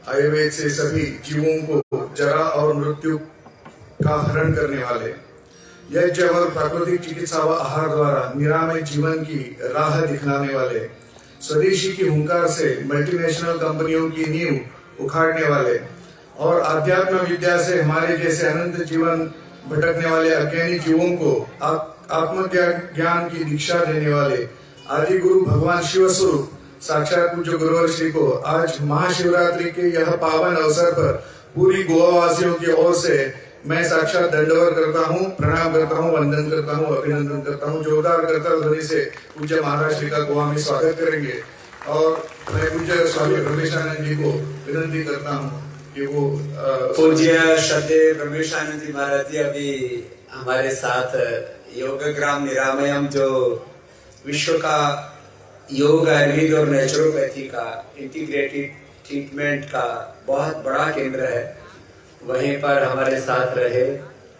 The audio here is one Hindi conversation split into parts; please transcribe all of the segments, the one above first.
आयुर्वेद से सभी जीवों को जरा और मृत्यु का हरण करने वाले, यज्ञ और प्राकृतिक चिकित्सा व आहार द्वारा निरामय जीवन की राह दिखलाने वाले, स्वदेशी की हुंकार से मल्टीनेशनल कंपनियों की नींव उखाड़ने वाले और आध्यात्म विद्या से हमारे जैसे अनंत जीवन भटकने वाले अज्ञानी जीवों को आत्मज्ञान की दीक्षा देने वाले आदि गुरु भगवान शिव स्वरूप साक्षात पूज्य गुरुवर श्री को आज महाशिवरात्रि के यह पावन अवसर पर पूरी गोवा वासियों की ओर से मैं साक्षात दंडवत करता हूँ, प्रणाम करता हूँ, वंदन करता हूँ, अभिनंदन करता हूँ। जोरदार करता ध्वनि से पूज्य महाराज श्री का गोवा में स्वागत करेंगे और मैं पूज्य स्वामी रमेशानंद जी को विनंती करता हूँ कि वो पूज्य श्रद्धेय रमेशानंद जी महाराज जी अभी हमारे साथ योगग्राम निरामयम जो विश्व का योग, आयुर्वेद और नेचुरोपैथी का इंटीग्रेटेड ट्रीटमेंट का बहुत बड़ा केंद्र है, वहीं पर हमारे साथ रहे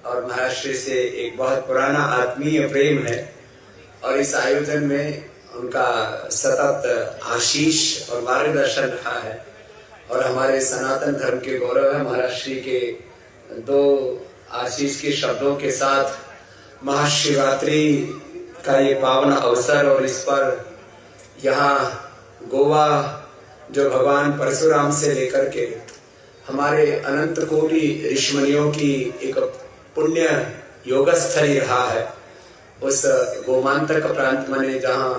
और महाराष्ट्र से एक बहुत पुराना आत्मीय प्रेम है और इस आयोजन में उनका सतत आशीष और मार्गदर्शन रहा है और हमारे सनातन धर्म के गौरव है। महाराष्ट्र के दो आशीष के शब्दों के साथ महाशिवरात्रि का ये पावन अवसर और इस पर यहाँ गोवा जो भगवान परशुराम से लेकर के हमारे अनंत कोटि ऋषिमुनियों की एक पुण्य योगस्थली रहा है, उस गोमांतक प्रांत में जहाँ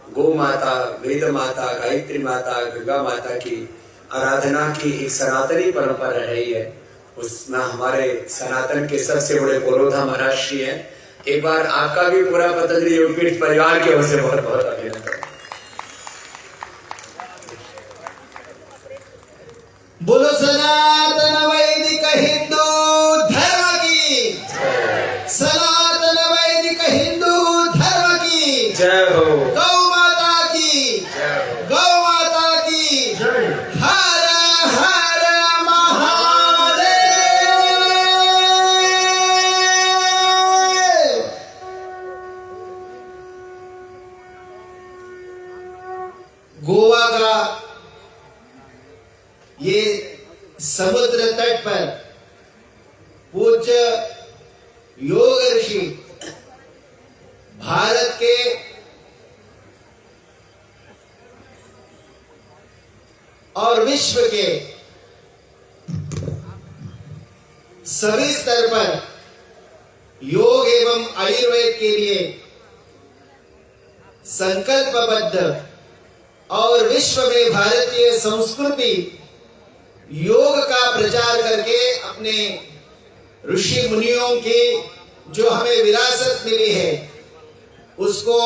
गो माता, वेद माता, गायत्री माता, गंगा माता की आराधना की एक सनातनी परंपरा रही है, उसमें हमारे सनातन के सबसे बड़े पुरोधा महाराज श्री है। एक बार आपका भी पूरा पतंजलि योगपीठ परिवार की ओर से बहुत बहुत अभिनंदन। बोलो सनातन वैदिक हिंदू धर्म की, सनातन वैदिक हिंदू धर्म की जय हो। गौ माता की, गौ माता की, हर हर महादेव। गोवा का ये समुद्र तट पर पूज्य योग ऋषि भारत के और विश्व के सभी स्तर पर योग एवं आयुर्वेद के लिए संकल्पबद्ध और विश्व में भारतीय संस्कृति योग का प्रचार करके अपने ऋषि मुनियों की जो हमें विरासत मिली है उसको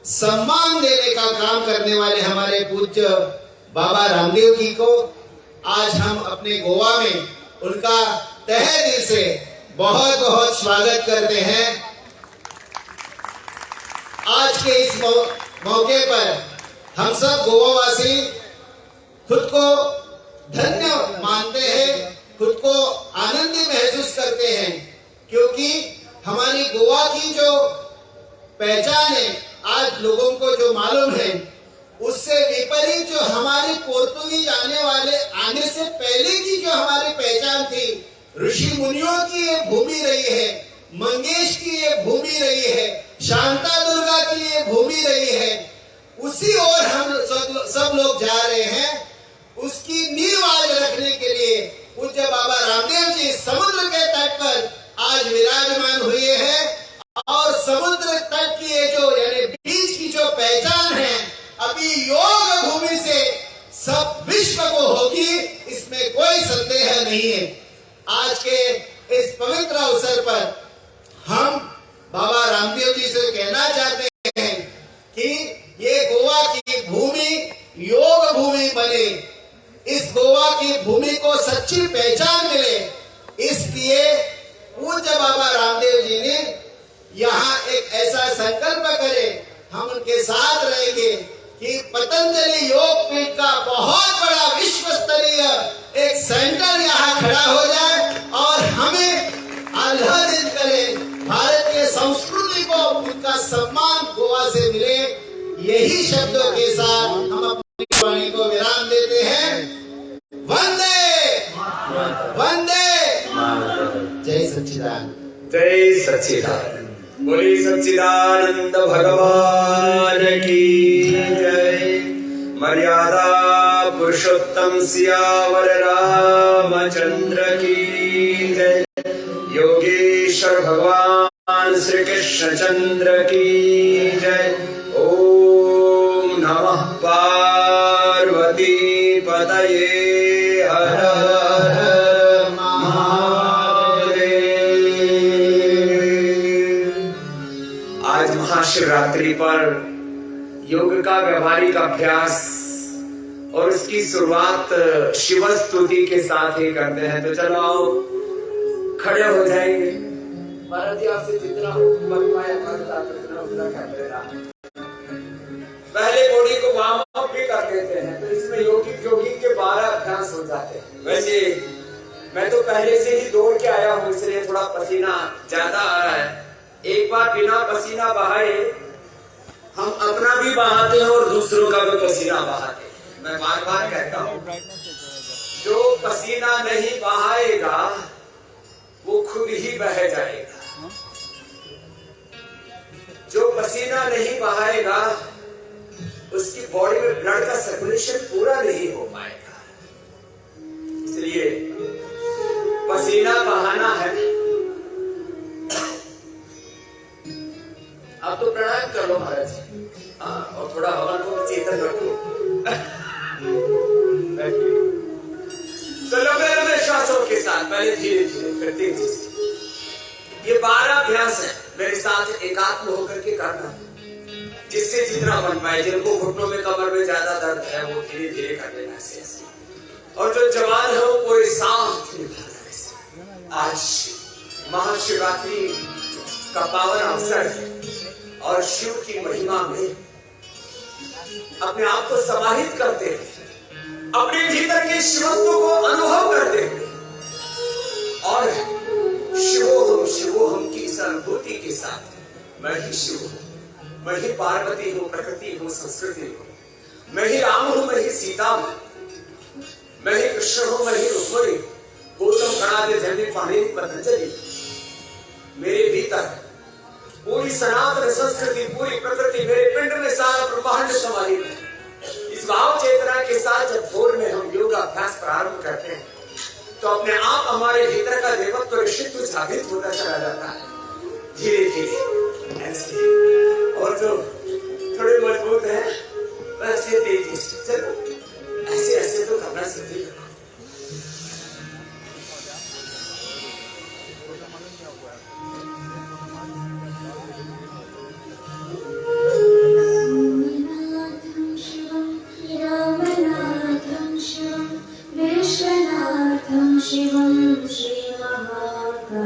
सम्मान देने का काम करने वाले हमारे पूज्य बाबा रामदेव जी को आज हम अपने गोवा में उनका तहे दिल से बहुत बहुत स्वागत करते हैं। आज के इस मौके पर हम सब गोवावासी खुद को धन्य मानते हैं, खुद को आनंदित महसूस करते हैं, क्योंकि हमारी गोवा की जो पहचान है आज लोगों को जो मालूम है उससे विपरीत जो हमारी पोर्तुगीज आने से पहले की जो हमारी पहचान थी, ऋषि मुनियों की ये भूमि रही है, मंगेश की ये भूमि रही है, शांता दुर्गा की ये भूमि रही है, उसी ओर हम सब लोग जा रहे हैं। उसकी नींव आज रखने के लिए पूज्य बाबा रामदेव जी समुद्र के तट पर आज विराजमान हुए हैं और समुद्र तट की ये जो यानी बीच की जो पहचान है अभी योग भूमि से सब विश्व को होगी, इसमें कोई संदेह नहीं है। आज के इस पवित्र अवसर पर हम बाबा रामदेव जी से कहना चाहते हैं कि ये गोवा की भूमि योग भूमि बने, इस गोवा की भूमि को सच्ची पहचान मिले, इसलिए पूज्य बाबा रामदेव जी ने यहाँ एक ऐसा संकल्प करे, हम उनके साथ रहेंगे कि पतंजलि योग पीठ का बहुत बड़ा विश्व स्तरीय एक सेंटर यहाँ खड़ा हो जाए और हमें आह्लादित करे, भारतीय संस्कृति को उनका सम्मान गोवा से मिले। यही शब्दों के साथ हम अपनी वाणी को विराम देते हैं। वंदे वंदे मातरम। जय सच्चिदानंद। जय सच्चिदानंद। बोली सच्चिदानंद भगवान की जय। मर्यादा पुरुषोत्तम सियावर रामचंद्र की जय। योगेश्वर भगवान श्री कृष्ण चंद्र की जय। ओम नमः पार्वती पतये हर हर महादेव। आज महाशिवरात्रि पर योग का व्यवहारिक अभ्यास और उसकी शुरुआत शिव स्तुति के साथ ही करते हैं। तो चलो आओ खड़े हो जाएंगे। महाराज जी आपसे जितना बन पाए उतना कर लेना। पहले बॉडी को वार्म अप भी कर लेते हैं तो इसमें योगी के 12 अभ्यास हो जाते हैं। वैसे मैं तो पहले से ही दौड़ के आया हूँ इसलिए थोड़ा पसीना ज्यादा आ रहा है। एक बार बिना पसीना बहाए हम अपना भी बहाते हैं और दूसरों का भी पसीना बहाते हैं। मैं बार बार कहता हूँ जो पसीना नहीं बहाएगा वो खुद ही बह जाएगा। जो पसीना नहीं बहाएगा उसकी बॉडी में ब्लड का सर्कुलेशन पूरा नहीं हो पाएगा। इसलिए पसीना बहाना है। आप तो प्राणायाम कर लो महाराज। हाँ, और थोड़ा हवन को चेतन रखो। तो लंबे लंबे श्वासों के साथ पहले धीरे धीरे फिर तेजी से। ये 12 अभ्यास है। मेरे साथ एकात्म होकर के करना जिससे जितना बन पाए। जिनको घुटनों में कमर में ज्यादा दर्द है वो धीरे धीरे कर लेना ऐसे ऐसे। और जो जवान है वो पूरे साथ निभाना ऐसे। आज महाशिवरात्रि का पावन अवसर है और शिव की महिमा में अपने आप को समाहित करते हैं। अपने भीतर के शिवत्व को अनुभव करते हैं और शिवोहम की इस अनुभूति के साथ मैं ही शिव हूं, मैं ही पार्वती हूं, प्रकृति हूं, संस्कृति हूं, मैं ही राम हूं, मैं ही सीता हूं, मैं ही कृष्ण हूं, मैं ही रुक्मिणी, गौतम कणादि जन्य पाणिनि पतंजलि। मेरे भीतर पूरी सनातन संस्कृति, पूरी प्रकृति, मेरे पिंड में सारा ब्रह्मांड समाहित है। इस भाव चेतना के साथ जब भोर में हम योगा अभ्यास प्रारंभ करते हैं तो अपने आप हमारे भीतर का देवत्व ऋषित्व जागृत होता चला जाता है धीरे धीरे ऐसे। और जो थोड़े मजबूत है वैसे तेजी से चलो ऐसे ऐसे तो करना सीखते रखो। शिवं श्रीमहाकालकं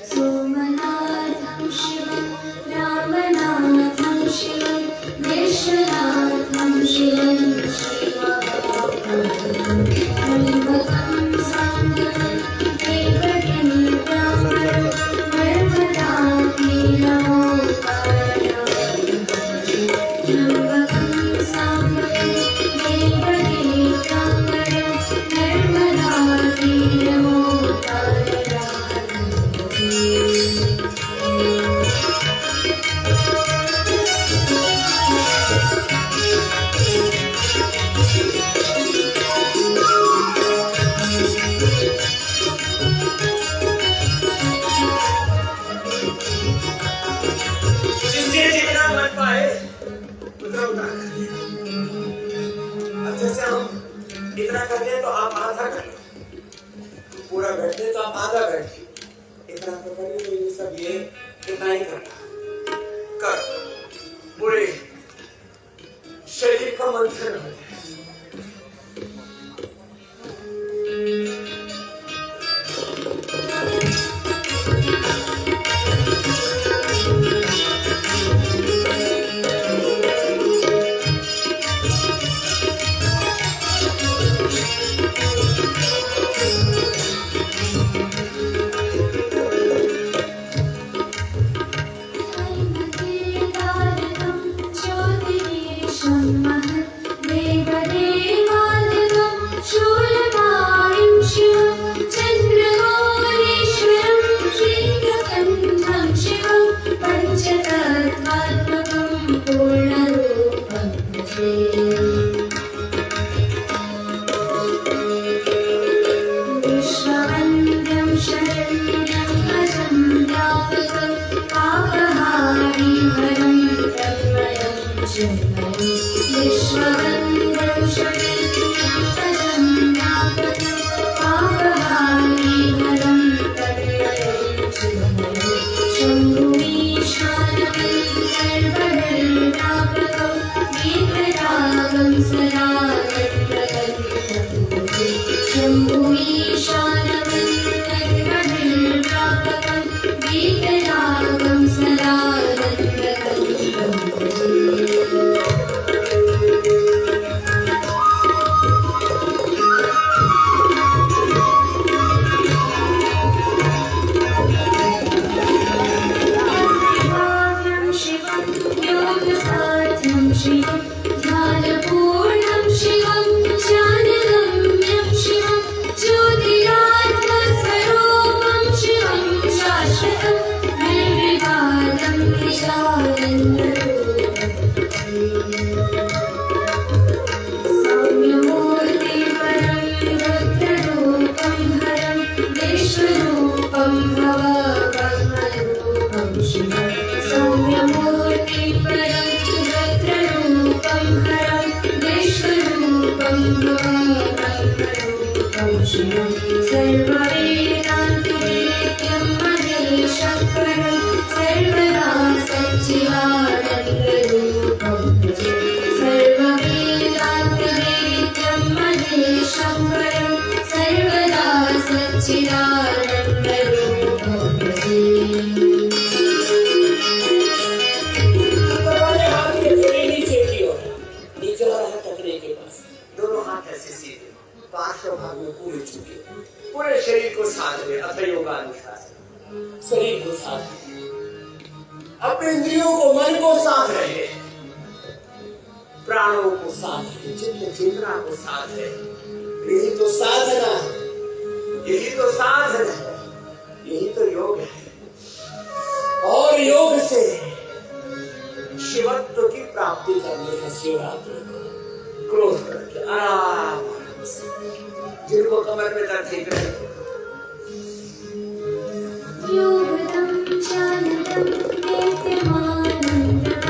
सोमनाथं शिवं रामनाथं शिवं विश्वनाथं शिवं श्रीमहाकालकं त्र्यम्बकं साङ्गं देवकीं ब्रह्मणं नर्मदातीरमोकारणं त्र्यम्बकं साङ्गं देवकीं ब्रह्मणं जैसे हम इतना करते हैं तो आप आधा कर लो, पूरा बैठते हैं तो आप आधा बैठिए। इतना तो करिए तो ये सब ये इतना ही करना कर पूरे शरीर का मंथन हो जाए। देव विश्ववन्दं शरणं व्यापकं पापहारिहरं तन्मयं चिन्मयं शम्भुमीशानवं सर्वव्यापकं वीतरागं सदा शम्भुमीशानवं सर्वव्यापकं वीतरागं सदा योगसाध्यं शिवं ध्यानपूर्णं शिवं ज्ञानगम्यं शिवं ज्योतिरात्मस्वरूपं शिवं शाश्वतं निर्विवादं सौम्यमूर्तिपरं रुद्ररूपं हरं विश्वरूपं भवब्रह्मरूपं शिवं सौम्यमूर्तिपरं रुद्ररूपं हरं विश्वरूपं भवब्रह्मरूपं शिवं सर्ववेदान्तवेद्यं महेशपरं सर्वदा सच्चिदानन्दरूपं भजे सर्ववेदान्तवेद्यं महेशपरं सर्वदा सच्चिदानन्दरूपं भजे तुम्हारे हाथ के थोड़े नीचे की ओर, नीचे वाला हाथ टकरे के पास, दोनों हाथ ऐसे सीधे, पार्श्व भाग में पूरे झुके, पूरे शरीर को साध ले अथ योगानुशासन। शरीर को साथ, अपने इंद्रियों को, मन को साथ रहे, प्राणों को साथ रहे, चित्त चेतना को साध ले। यही तो साधना है, यही तो साधन है, यही तो योग है। और योग से शिवत्व की प्राप्ति करनी है शिवरात्रि को। क्लोज करके आराम से, जिनको कमर में दर्द ठीक रहे, योगदं जानदं नित्यमानन्दं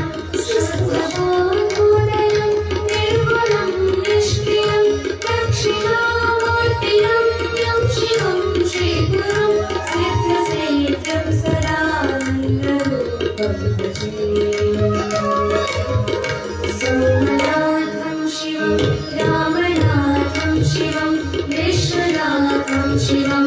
शुद्धबोधोदयं निर्मलं निष्क्रियं दक्षिणामूर्तिं यं शिवं श्रीगुरुं सिद्धसेव्यं सदानन्दरूपं भजे सोमनाथं शिवं रामनाथं शिवं विश्वनाथं शिवं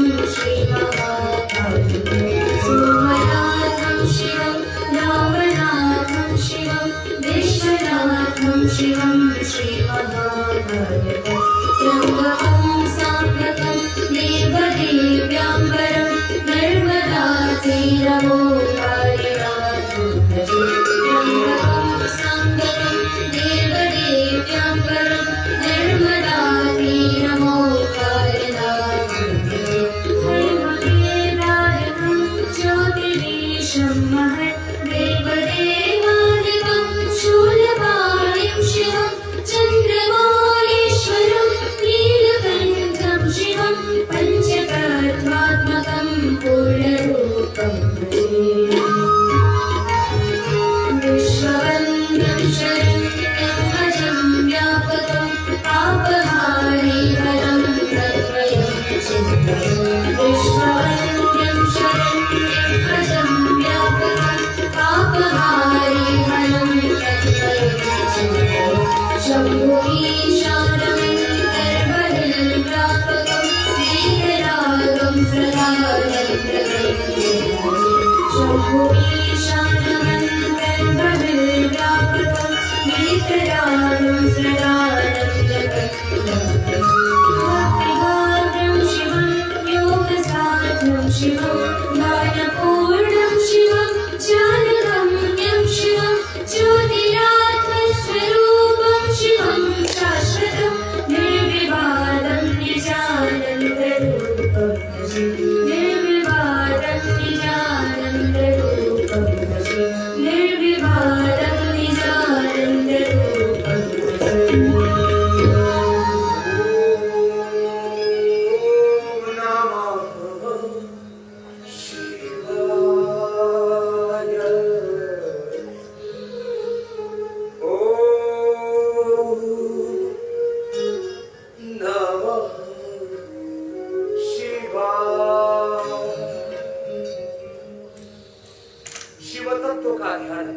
तत्व का ध्यान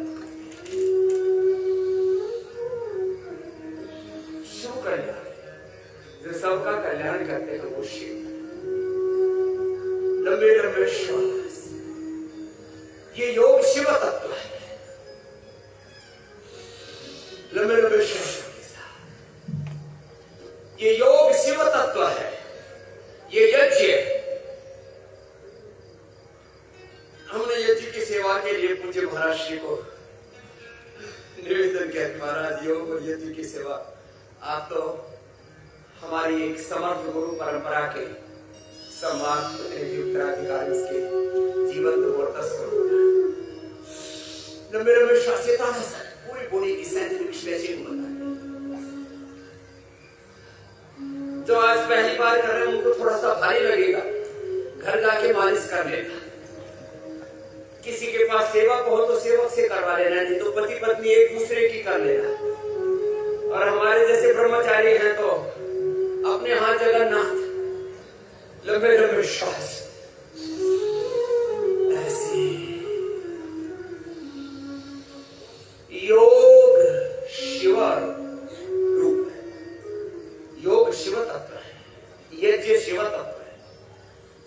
शिव कल्याण, जो सबका कल्याण करते हैं वो शिव। लंबे लंबे श्वास, ये योग शिव तत्व है। लंबे लंबे श्वास के साथ, ये योग शिव तत्व है। ये यज्ञ, हमने यज्ञ की सेवा के लिए पूज्य महाराज श्री को निवेदन किया, महाराज योग और यज्ञ की सेवा आप तो हमारी एक समर्थ गुरु परंपरा के सम्मान उत्तराधिकारी, इसके जीवन लंबे लंबे श्वासेता है सर, पूरी बॉडी की साइंटिफिक स्ट्रेचिंग होता है। जो आज पहली बार कर रहे हैं उनको थोड़ा सा भारी लगेगा, घर जाके मालिश कर लेना। किसी के पास सेवक हो तो सेवक से करवा लेना, नहीं तो पति पत्नी एक दूसरे की कर लेना। और हमारे जैसे ब्रह्मचारी हैं तो अपने हाथ जगन्नाथ, लंबे लंबे श्वास ऐसे। योग शिव रूप है, योग शिव तत्व है, यज्ञ शिव तत्व है,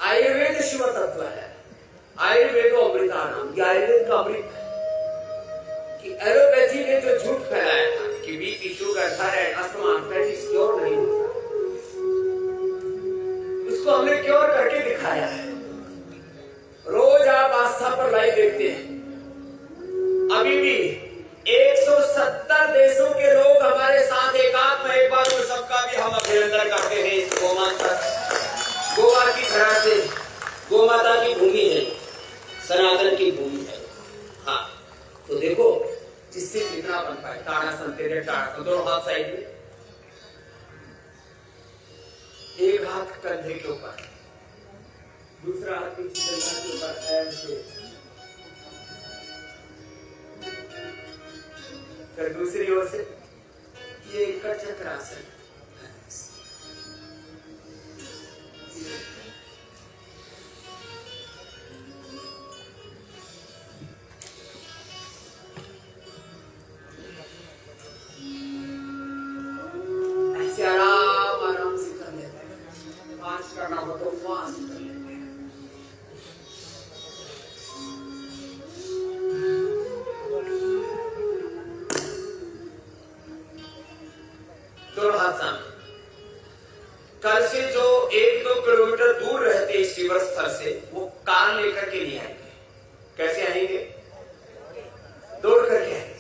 आयुर्वेद शिव तत्व है। आयुर्वेद अमृतानाम, ये आयुर्वेद का अमृत है। कि एलोपैथी ने जो झूठ फैलाया था कि BP, sugar, thyroid, asthma, arthritis cure नहीं होता, उसको हमने क्योर करके दिखाया है। रोज आप आस्था पर लाइव देखते हैं, अभी भी 170 देशों के लोग हमारे साथ एकात्म एक बार में सबका भी हम अभिनंदन करते हैं। इस गोमाता, गोवा की धरा से, गोमाता की भूमि है, सनातन की भूमि है। हाँ, तो देखो जिससे जितना बन पाए, ताड़ासन, तेरे ताड़ासन, दोनों हाथ साइड में, एक हाथ कंधे के ऊपर, दूसरा हाथ पीछे कंधे के ऊपर, ऐसे। फिर दूसरी ओर से ये एक चक्रासन, ऐसे आराम आराम से कर लेते हैं। फास्ट करना हो तो फास्ट कर लेते हैं। दोनों हाथ सामने। कल से जो 1-2 किलोमीटर दूर रहते इस शिविर स्थल से, वो कार लेकर के नहीं आएंगे। कैसे आएंगे? दौड़ करके आएंगे।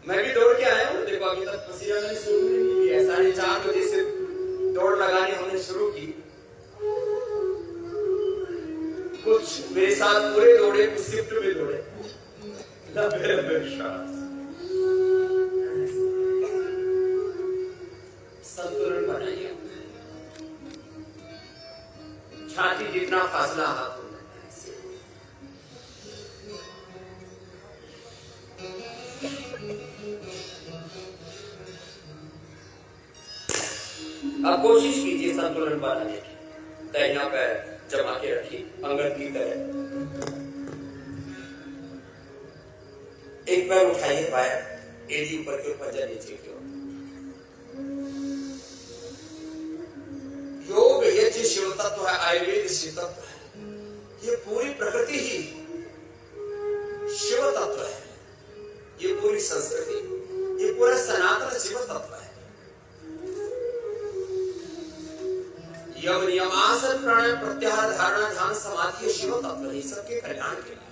मैं भी दौड़ के आया हूँ, देखो अभी तक पसीना मैंने शुरू नहीं किया। 4:30 बजे से दौड़ लगानी हमने शुरू की। कुछ मेरे साथ पूरे दौड़े, कुछ शिफ्ट में दौड़े। संतुलन बनाइए, छाती जितना फासला हाथ होना है। अब कोशिश कीजिए संतुलन बनाने की। दाहिना पैर जमा के रखिए अंगद की तरह, एक पैर उठाइए, पैर एड़ी ऊपर के पंजा नीचे की ओर। योग यज्ञ शिव तत्व है, आयुर्वेद शिव तत्व है। ये पूरी प्रकृति ही शिव तत्व है, ये पूरी संस्कृति, ये पूरा सनातन शिव तत्व है। यम नियम आसन प्राणायाम प्रत्याहार धारणा ध्यान समाधि शिव तत्व है, सबके कल्याण के लिए।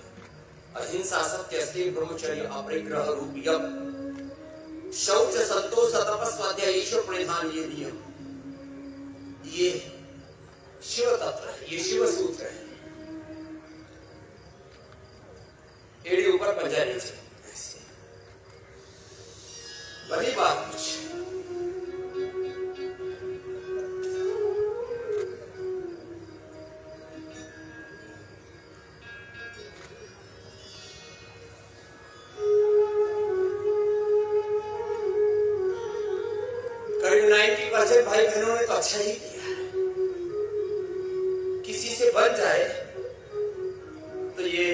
अहिंसा सत्य अस्तेय ब्रह्मचर्य अपरिग्रह रूप यम, शौच संतोष तपस्वाध्याय ईश्वर प्रणिधान, ये नियम, ये शिव तत्व है, ये शिव सूत्र है। एड़ी ऊपर पंजा नीचे, बड़ी बात कुछ। करीब 90% भाई बहनों ने तो अच्छा ही किया। किसी से बन जाए तो ये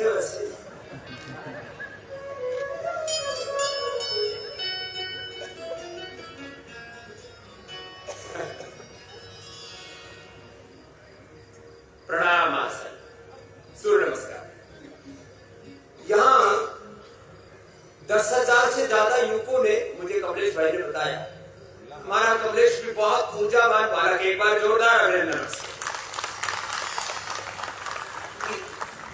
थे वैसे। प्रणाम आसन, सूर्य नमस्कार। यहाँ 10,000 से ज्यादा युवकों ने, मुझे कमलेश भाई ने बताया, हमारा कमलेश भी बहुत ऊर्जावान बालक है। एक बार जोरदार अभिनंदन।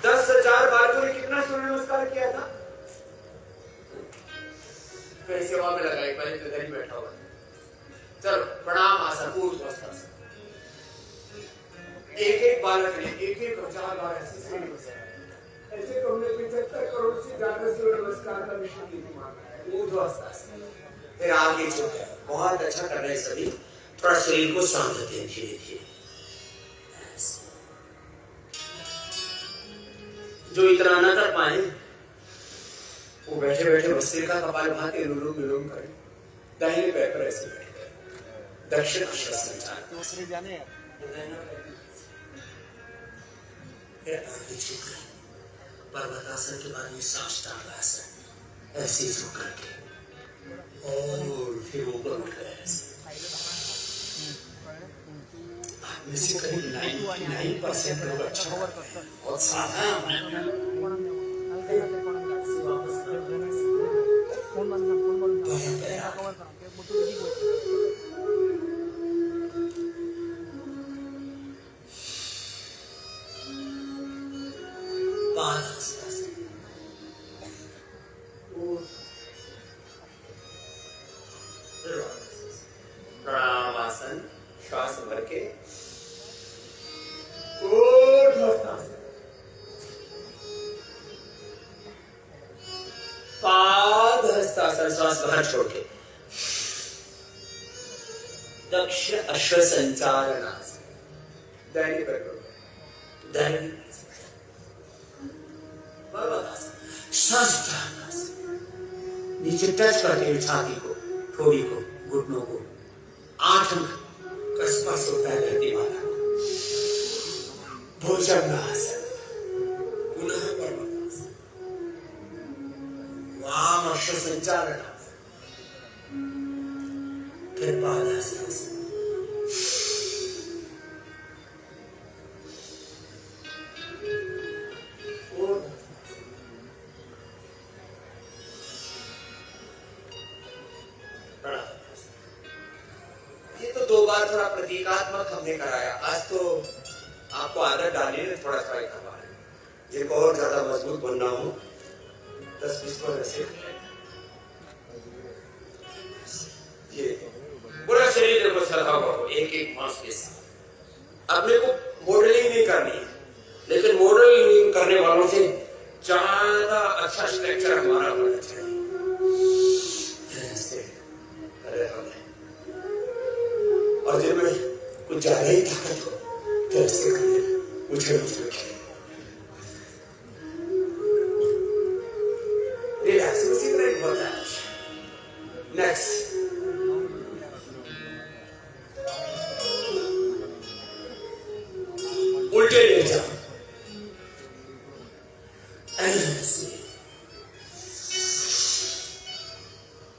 10,000 बालकों ने कितना सूर्य नमस्कार किया था? कहीं सेवा में लगा, एक बार इधर ही बैठा हुआ। चलो प्रणाम आसन, ऊर्ध्वस्थासन। एक बालक ने 1,000 बार ऐसे सूर्य नमस्कार, ऐसे तो हमने 75 करोड़ से ज्यादा सूर्य नमस्कार का विषय मांगा है। ऊर्ध्वस्थासन। फिर आगे जो है बहुत अच्छा कर रहे हैं सभी। थोड़ा शरीर को शांत दें धीरे धीरे। जो इतना न कर पाए वो बैठे बैठे भस्त्रिका कपाल भाती अनुलोम विलोम करें। दाहिने पैर पर ऐसे बैठे दक्षिण संचार पर्वतासन के बाद ये साष्टांग आसन, ऐसे झुक करके और फिर ऊपर उठ गए। आप में से करीब 99% लोग अच्छा और साधारण प्रणाम आसन, श्वास भर के पादहस्तासन, श्वास बाहर छोड़ के दक्षिण अश्व संचारनासन, दाहिने पैर पर, दाहिने नीचे टच करके छाती को, ठोड़ी को, घुटनों को, 8 अंक का स्पर्श होता है धरती माता को। भुजंगासन, पुनः पर्वतासन, वाम अश्व संचारनासन, फिर पादहस्तासन। थोड़ा प्रतीकात्मक हमने कराया। आज तो आपको आदत डालने में थोड़ा थोड़ा करवा रहे हैं। जिनको और ज्यादा मजबूत बनना हो 10-20 बार ऐसे ये पूरा शरीर देखो सदा हो, एक मांस के साथ। अपने को मॉडलिंग नहीं करनी है, लेकिन मॉडलिंग करने वालों से ज्यादा अच्छा स्ट्रक्चर हमारा होना चाहिए। और जब मैं कुछ ज्यादा ही ताकत हो तो ऐसे करना, उछल रिलैक्स, उसी तरह ही होता है। नेक्स्ट उल्टे ले जाओ,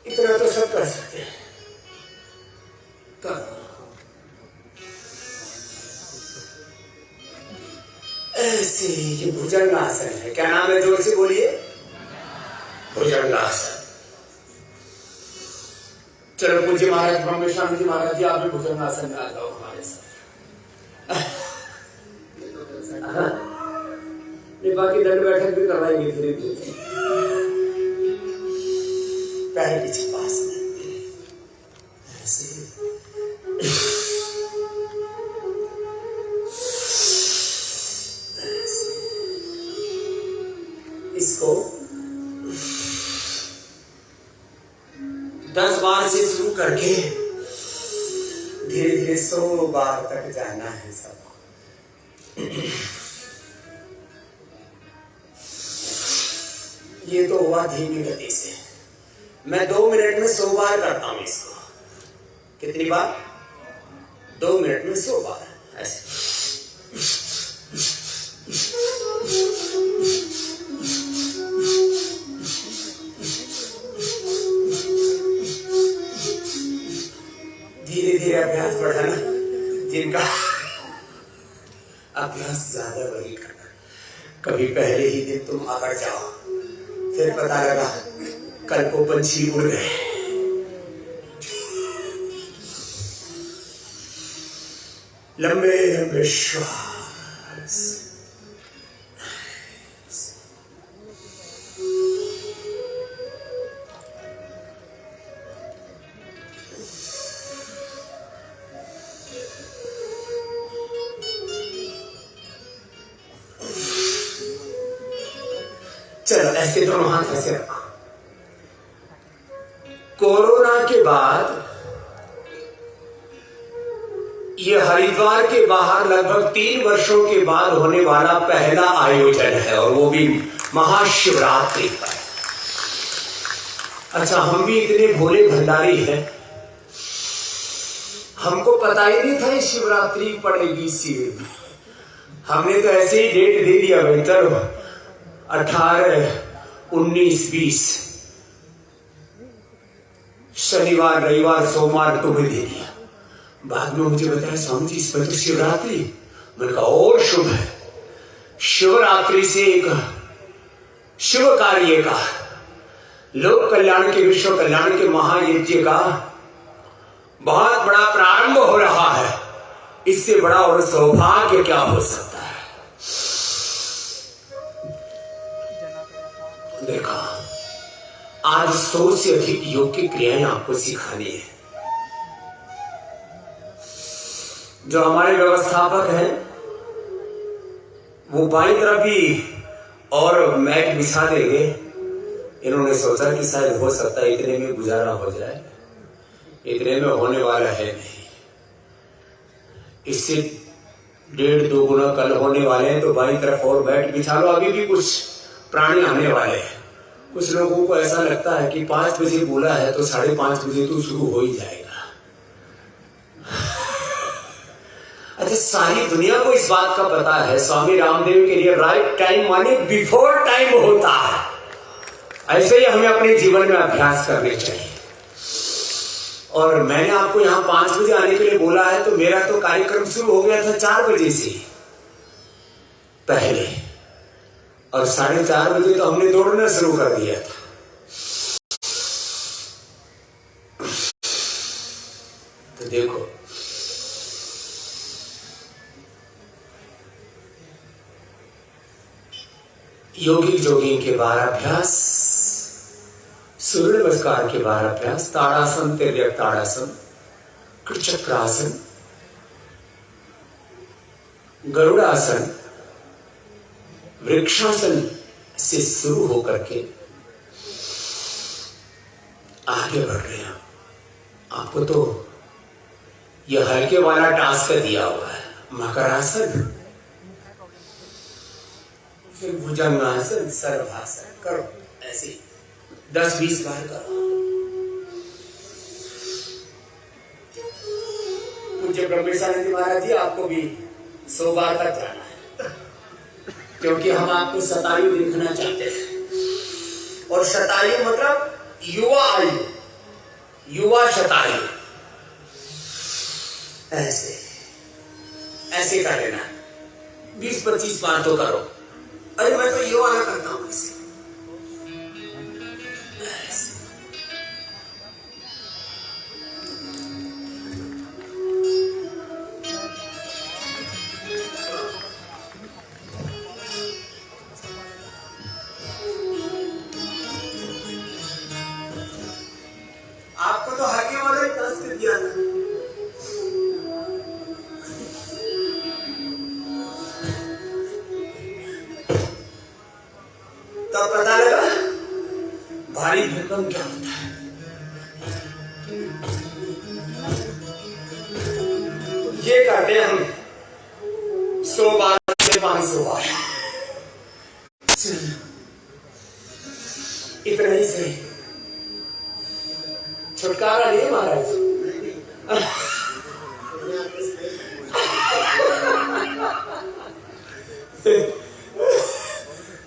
इतना तो सब कर सकते हैं। ऐसे ये भुजंगासन है। क्या नाम है? जोर से बोलिए। भुजंगासन। चलो पूज्य महाराज ब्रह्मेश्वर जी महाराज जी, आप भी भुजंगासन में आ जाओ हमारे साथ। ये बाकी दंड बैठक भी करवाएंगे धीरे धीरे। पैर पीछे पास ऐसे इसको 10 बार से शुरू करके धीरे धीरे 100 बार तक जाना है सब। ये तो हुआ धीमी गति से। मैं 2 मिनट में 100 बार करता हूं इसको। कितनी बार? 2 मिनट में 100 बार ऐसे। धीरे अभ्यास बढ़ाना, जिनका अभ्यास ज्यादा वही करना। कभी पहले ही दिन तुम अकड़ जाओ, फिर पता लगा कल को पंछी उड़ गए। लंबे लंबे श्वास, चलो ऐसे दोनों हाथ ऐसे रखो। कोरोना के बाद ये हरिद्वार के बाहर लगभग 3 वर्षों के बाद होने वाला पहला आयोजन है, और वो भी महाशिवरात्रि पर। अच्छा, हम भी इतने भोले भंडारी हैं, हमको पता ही नहीं था शिवरात्रि पड़ेगी शिविर में। हमने तो ऐसे ही डेट दे दिया बेहतर 18, 19, 20 शनिवार, रविवार, सोमवार तुम्हें दे दिया। बाद में मुझे बताया स्वामी जी इसमें तो शिवरात्रि। मैंने कहा और शुभ है। शिवरात्रि से एक शिव कार्य का, लोक कल्याण के, विश्व कल्याण के महायज्ञ का बहुत बड़ा प्रारंभ हो रहा है। इससे बड़ा और सौभाग्य क्या हो सकता है। देखा, आज 100 से अधिक योग की क्रियाएं आपको सिखानी है। जो हमारे व्यवस्थापक हैं वो बाईं तरफ भी और मैट बिछा देंगे। इन्होंने सोचा कि शायद हो सकता है इतने में गुजारा हो जाए, इतने में होने वाला है नहीं। इससे 1.5-2 गुना कल होने वाले हैं, तो बाईं तरफ और मैट बिछा लो। अभी भी कुछ प्राणी आने वाले हैं। कुछ लोगों को ऐसा लगता है कि 5 बजे बोला है तो 5:30 बजे तो शुरू हो ही जाएगा। अच्छा, सारी दुनिया को इस बात का पता है, स्वामी रामदेव के लिए राइट टाइम माने बिफोर टाइम होता है। ऐसे ही हमें अपने जीवन में अभ्यास करने चाहिए। और मैंने आपको यहाँ 5 बजे आने के लिए बोला है, तो मेरा तो कार्यक्रम शुरू हो गया था 4 बजे से पहले, और 4:30 बजे तो हमने दौड़ना शुरू कर दिया था। तो देखो, योगिक जोगिंग के बार अभ्यास, सूर्य नमस्कार के बार अभ्यास, ताड़ासन, तिर्यक ताड़ासन, कृचक्रासन, गरुड़ासन, वृक्षासन से शुरू होकर के आगे बढ़ रहे हैं। आपको तो यह हल्के वाला टास्क दिया हुआ है। मकरासन, फिर भुजंगासन, सर्वासन करो। ऐसे 10-20 बार करो। पूज्य ब्रह्मेशानंद महाराज जी, आपको भी 100 बार तक जाना है, क्योंकि हम आपको शतायु देखना चाहते हैं। और शतायु मतलब युवा आयु, युवा शतायु। ऐसे ऐसे कर लेना, 20-25 बार तो करो। अरे मैं तो ये वाला करता हूं ऐसे। आपको तो हल्के वाले टास्क दिया था। तब पता लगा भारी भूकंप क्या होता है। ये करते हैं हम 100 बार से 500 बार। इतना ही सही, छुटकारा नहीं महाराज।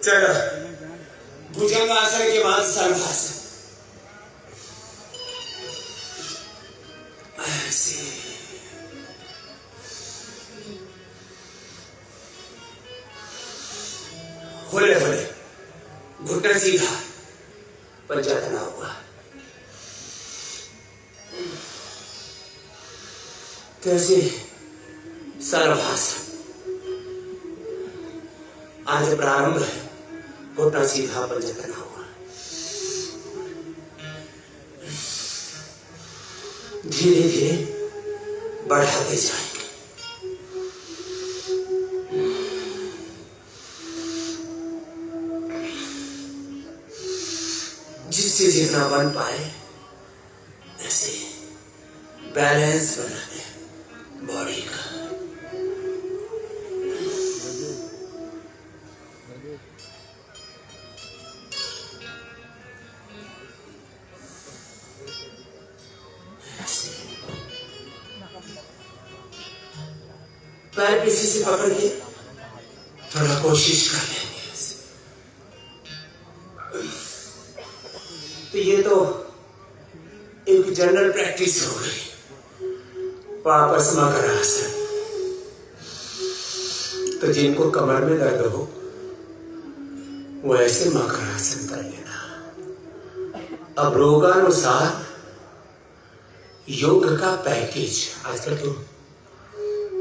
चलो, भुजंगासन के बाद सर्वासन। ऐसे होले होले घुटना सीधा, पंजा तना हुआ। कैसे सर्वभाषा आज प्रारंभ है, घुटना सीधा, पंजा तना हुआ। धीरे धीरे बढ़ाते जाएंगे। जिससे जितना बन पाए ऐसे बैलेंस बनाते हैं बॉडी का। पैर किसी से पकड़ के थोड़ा कोशिश कर लेंगे। तो ये तो एक जनरल प्रैक्टिस हो गई, वापस मकर आसन। तो जिनको कमर में दर्द हो वो ऐसे मकर आसन कर लेना। अब रोगानुसार योग का पैकेज, आजकल तो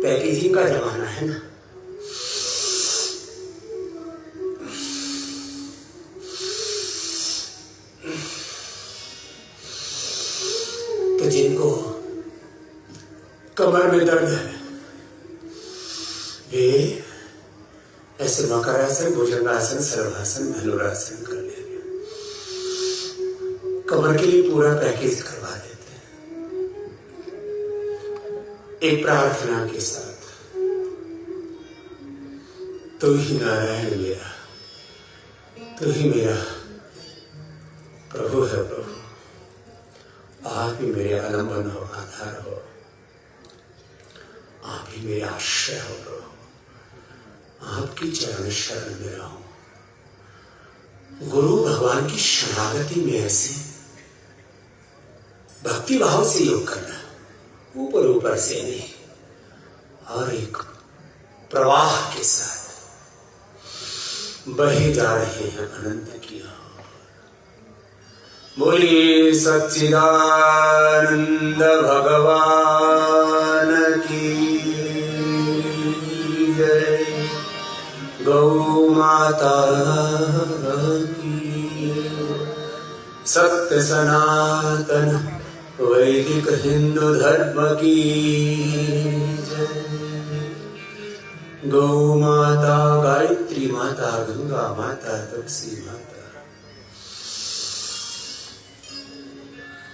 पैकेजिंग का जमाना है ना, तो जिनको कमर में दर्द है वे ऐसे मकर आसन, भुजंगासन, सर्वासन, धनुरासन कर लेंगे। कमर के लिए पूरा पैकेज करवा देते हैं एक प्रार्थना के साथ। तू ही नारायण मेरा, तू ही मेरा प्रभु है प्रभु, आप ही मेरे आलम्बन हो, आधार हो, आप ही मेरे आश्रय हो प्रभु, आपकी चरण शरण में रहूं। गुरु भगवान की शरणागति में ऐसे भक्ति भाव से योग करना, ऊपर ऊपर से नहीं, और एक प्रवाह के साथ बहे जा रहे हैं अनंत की ओर। बोलिए सच्चिदानंद भगवान की जय, गौ माता की, सत्य सनातन वैदिक हिंदू धर्म की जय। गौ माता, गायत्री माता, गंगा माता, तुलसी माता।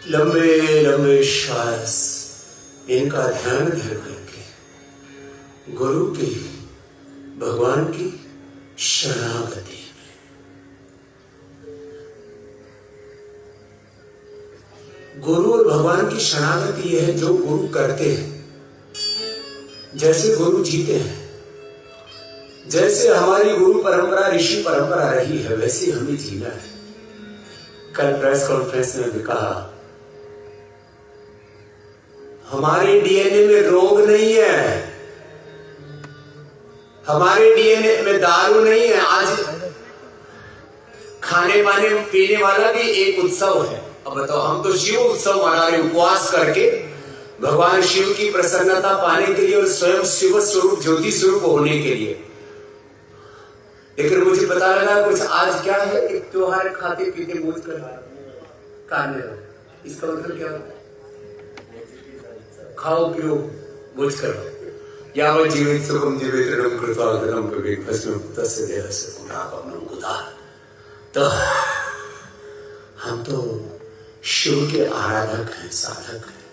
लंबे लंबे श्वास इनका ध्यान धर करके गुरु की, भगवान की शरणागति में। गुरु और भगवान की शरणागति यह है जो गुरु करते हैं। जैसे गुरु जीते हैं, जैसे हमारी गुरु परंपरा, ऋषि परंपरा रही है, वैसे हमें जीना है। कल प्रेस कॉन्फ्रेंस में भी कहा, हमारे डीएनए में रोग नहीं है, हमारे डीएनए में दारू नहीं है। आज खाने पाने पीने वाला भी एक उत्सव है। अब बताओ, हम तो शिव उत्सव मना रहे, उपवास करके भगवान शिव की प्रसन्नता पाने के लिए और स्वयं शिव स्वरूप, ज्योति स्वरूप होने के लिए। लेकिन मुझे पता लगा कुछ आज क्या है, एक त्योहार खाते पीते मूझ कर खाने, इसका मतलब क्या होता है? खाओ पियो मूझ करो। यावत् जीवित सुखम जीवितरम कृत्वाग्रहम विवेक भस्म तस्य देहस्य पुनः कुतः। तो हम तो शिव के आराधक हैं, साधक हैं,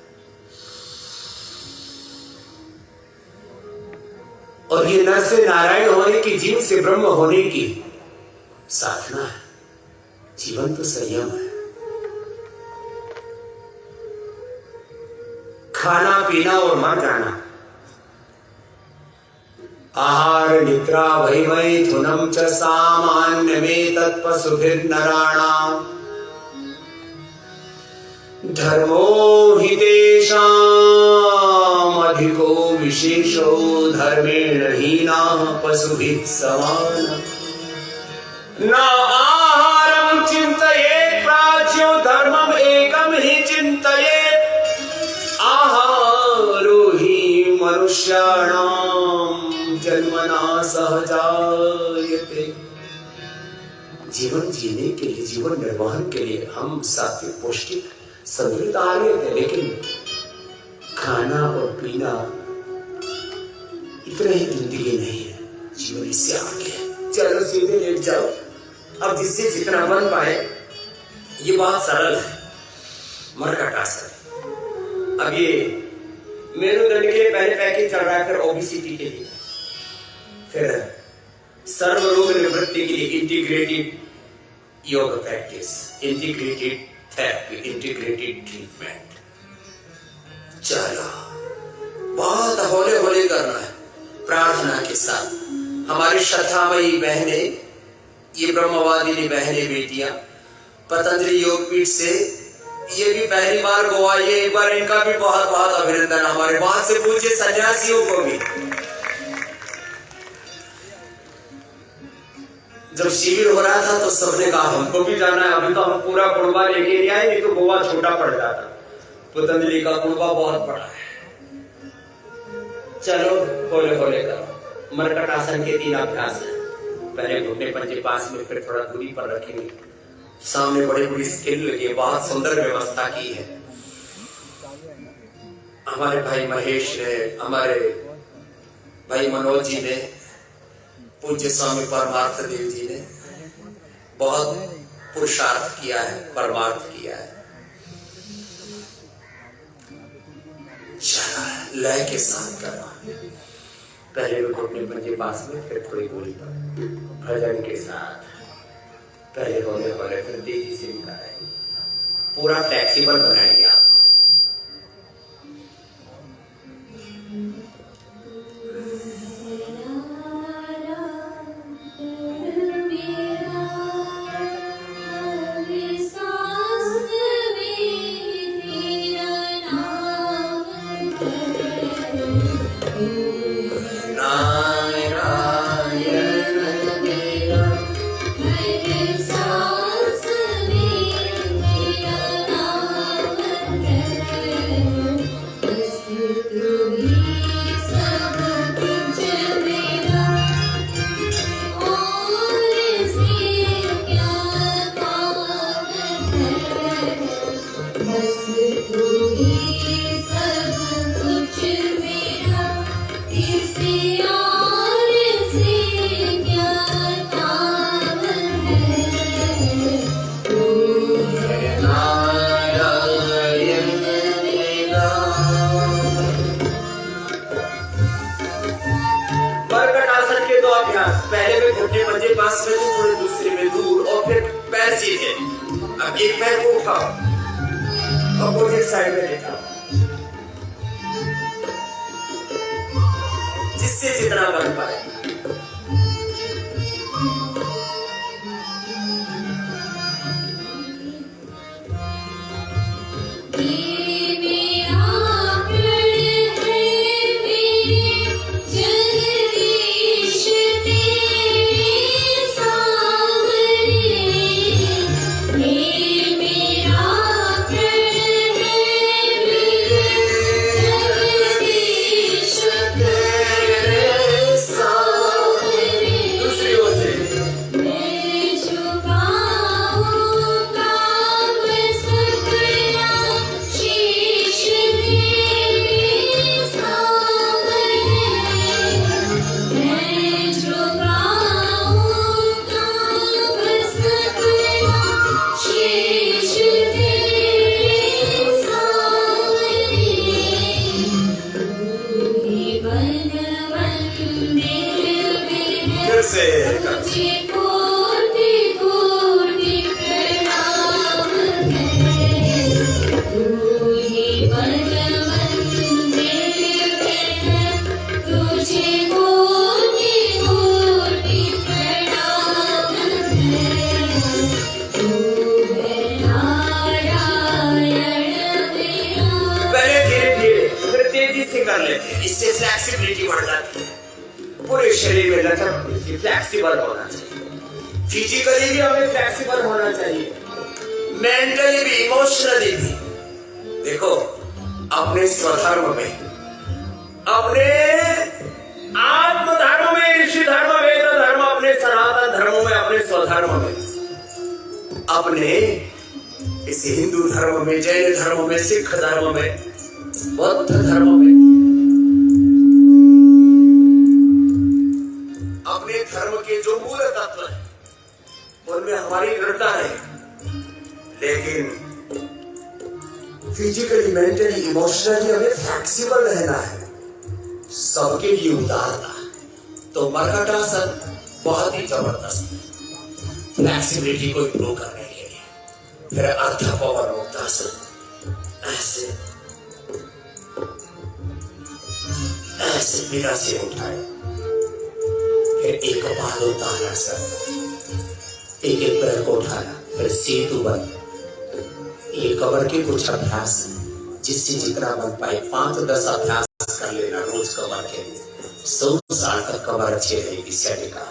और ये नर से नारायण होने की, जीव से ब्रह्म होने की साधना है। जीवन तो संयम है, खाना पीना और मर जाना। आहार निद्रा भयमय थुनम च सामान्य में तत्पशुभिर्नराणाम् धर्मो हि तेषाम् अधिको विशेषो धर्मेण हीनाः पशुभिः समानः। न आहारं चिन्तयेत् प्राच्यो धर्मम् एकं हि चिन्तयेत् आहारो हि मनुष्याणां जन्मना सहजायते। जीवन जीने के लिए, जीवन निर्वहन के लिए हम सात्विक पौष्टिक समृद्ध आ रहे थे, लेकिन खाना और पीना इतना ही जिंदगी नहीं है, जीवन इससे आगे है। चलो सीधे लेट जाओ। अब जिससे जितना बन पाए, ये बहुत सरल है, मरकट आसन। अब ये मेरुदंड के लिए पहले पैकेज चल रहा है, फिर ओबेसिटी के लिए, फिर सर्व रोग निवृत्ति के लिए इंटीग्रेटेड योग practice, integrated therapy, integrated treatment. चलो बहुत हौले हौले करना है प्रार्थना के साथ। हमारी श्रद्धामयी बहनें, ये ब्रह्मवादिनी बहनें बेटियां पतंजलि योगपीठ से ये भी पहली बार गोवा, ये एक बार इनका भी बहुत बहुत अभिनंदन। हमारे बहुत से पूज्य सन्यासियों को भी जब शिविर हो रहा था तो सबने कहा हमको भी जाना है। अभी तो हम पूरा कुड़बा लेके नहीं आए, नहीं तो गोवा छोटा पड़ जाता। पतंजलि का कुड़बा बहुत बड़ा है। चलो होले होले करो। मरकट आसन के 3 अभ्यास है। पहले घुटने पंजे पास में, फिर थोड़ा दूरी पर रखेंगे। सामने बड़ी बड़ी स्किल लगी है, बहुत सुंदर व्यवस्था की है हमारे भाई महेश ने, हमारे भाई मनोज जी ने, पूज्य स्वामी परमार्थ देव जी ने बहुत पुरुषार्थ किया है, परमार्थ किया है। चलो लय के साथ करो। पहले भी घुटने पंजे पास में, फिर थोड़ी दूरी पर भजन के साथ। पहले होले होले, फिर तेजी से निकालेंगे। पूरा फ्लेक्सिबल बनाएंगे आप। पहले में घुटने पंजे पास में, तो थोड़े दूसरे में दूर, और फिर पैर सीधे। अब एक पैर को उठाओ, अपोजिट साइड में लेटाओ, जिससे जितना बन पाए। कर लेते हैं, इससे फ्लेक्सिबिलिटी बढ़ जाती है। पूरे शरीर में लचक होती है, फ्लेक्सिबल होना चाहिए। फिजिकली भी हमें फ्लेक्सिबल होना चाहिए, मेंटली भी, इमोशनली भी। देखो अपने स्वधर्म में, अपने आत्म धर्म में, ऋषि धर्म, वेद धर्म, अपने सनातन धर्मों में, अपने स्वधर्म में, अपने इस हिंदू धर्म में, जैन धर्म में, सिख धर्म में, बौद्ध धर्म में, अपने धर्म के जो मूल तत्व है उनमें हमारी दृढ़ता है, लेकिन फिजिकली, मेंटली, इमोशनली हमें फ्लेक्सिबल रहना है, सबके लिए उदारता। तो मर्कटासन बहुत ही जबरदस्त है फ्लेक्सिबिलिटी को इंप्रूव करने के लिए। फिर अर्ध पवन मुक्तासन, ऐसे ऐसे बिना से उठाए, फिर एक बाल उतारा सर, एक एक पैर को उठाया, फिर सेतु बन। ये कमर के कुछ अभ्यास जिससे जितना बन पाए 5-10 अभ्यास कर लेना रोज कमर के लिए। 100 साल तक कमर अच्छी रहेगी। सैटिका,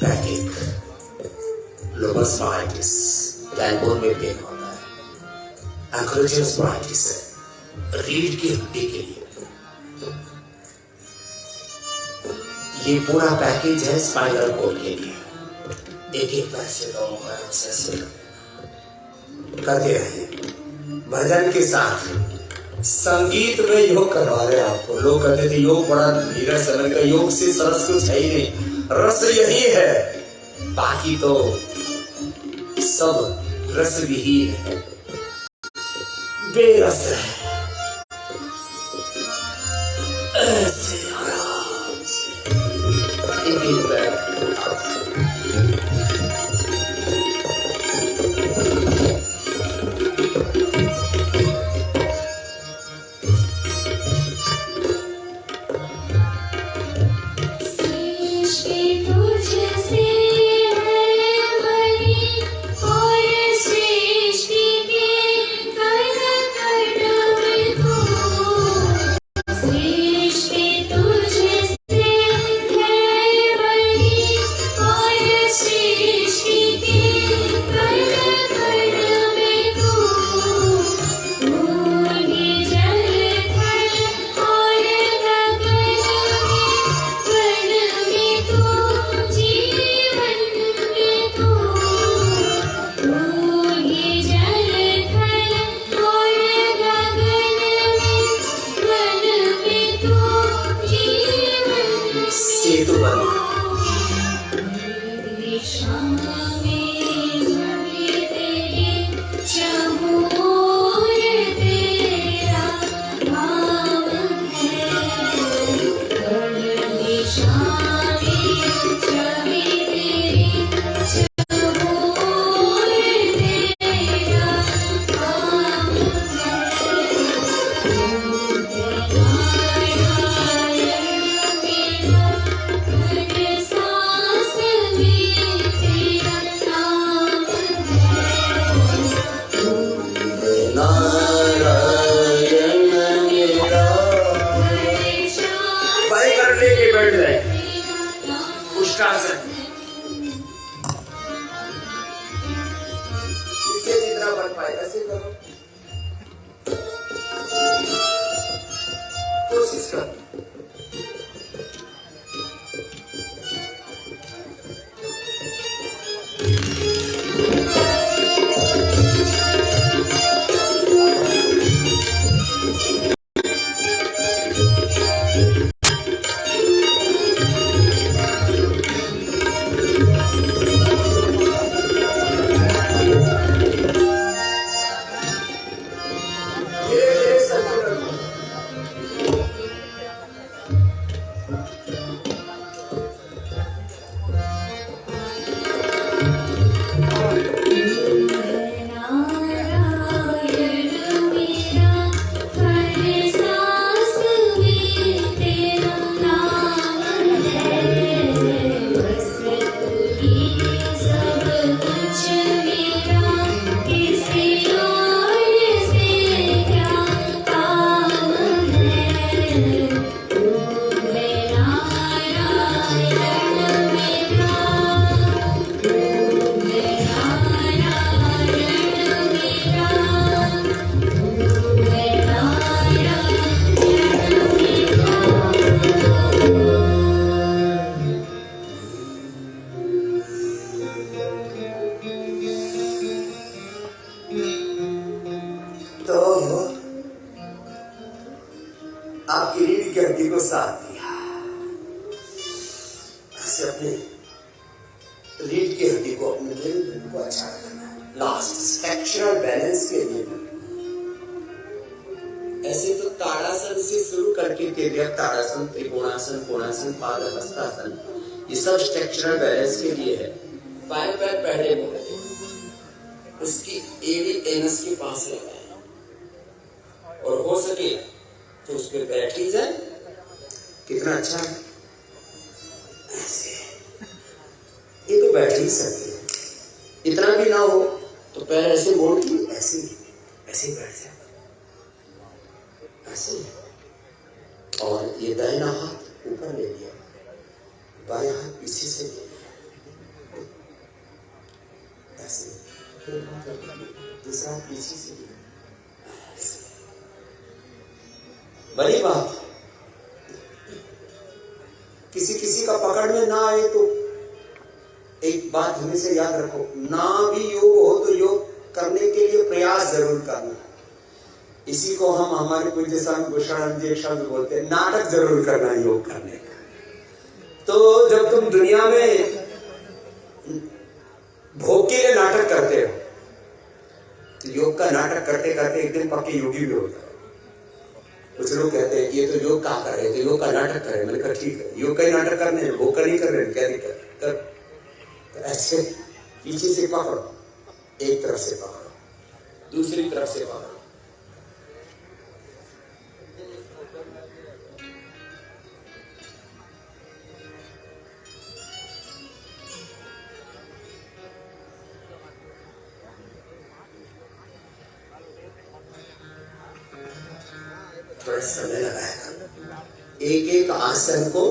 बैकिक, लोमस स्पाइटिस, बैकबोन में पेन होता है, एंक्लोजर स्पाइटिस है, रीढ़ की हड्डी के लिए ये पूरा पैकेज है स्पाइनल कोड के लिए। एक एक पैसे दोनों करते रहिए भजन के साथ। संगीत में योग करवा रहे आपको। लोग कहते थे योग बड़ा नीरस है, मैंने कहा योग से सरस कुछ है ही नहीं, रस यही है, बाकी तो सब रस विहीन है, बेरस है। ऐसे आराम से एक एक पैर आपकी रीढ़ की हड्डी को साथ दिया। ऐसे अपने रीढ़ की हड्डी को, अपने दिल को अच्छा रखना। लास्ट स्ट्रक्चरल बैलेंस के लिए ऐसे तो ताड़ासन से शुरू करके तिर्यक ताड़ासन, त्रिकोणासन, कोणासन, पाद हस्तासन, ये सब स्ट्रक्चरल बैलेंस के लिए है। बाएं पैर पहले मोड़े, उसकी एड़ी एनस के पास लगाए और हो सके तो उस पर बैठ ही जाए। कितना अच्छा है। ऐसे ये तो बैठ ही सकते हैं, इतना भी ना हो तो पैर ऐसे मोड़ के ऐसे ऐसे बैठ जाए, ऐसे। और ये दाहिना हाथ ऊपर ले लिया, बायां हाथ पीछे से ले लिया, ऐसे। दूसरा हाथ पीछे से ले लिया, ऐसे। बड़ी बात, किसी किसी का पकड़ में ना आए तो एक बात हमेशा याद रखो, ना भी योग हो तो योग करने के लिए प्रयास जरूर करना। इसी को हम हमारे पूज्य स्वामी भूषणानंद जी एक शब्द बोलते हैं, नाटक जरूर करना योग करने का। तो जब तुम दुनिया में भोग के लिए नाटक करते हो तो योग का नाटक करते करते एक दिन पक्के योगी भी हो जाओ। कुछ लोग कहते हैं ये तो योग का कर रहे थे, योग का नाटक कर रहे। मैंने कहा ठीक है, योग का ही नाटक करने हैं, भोग का नहीं कर रहे, क्या दिक्कत कर। ऐसे पीछे से पकड़ो, एक तरफ से पकड़ो, दूसरी तरफ से पकड़ो। थोड़ा समय लगाएगा। एक एक आसन को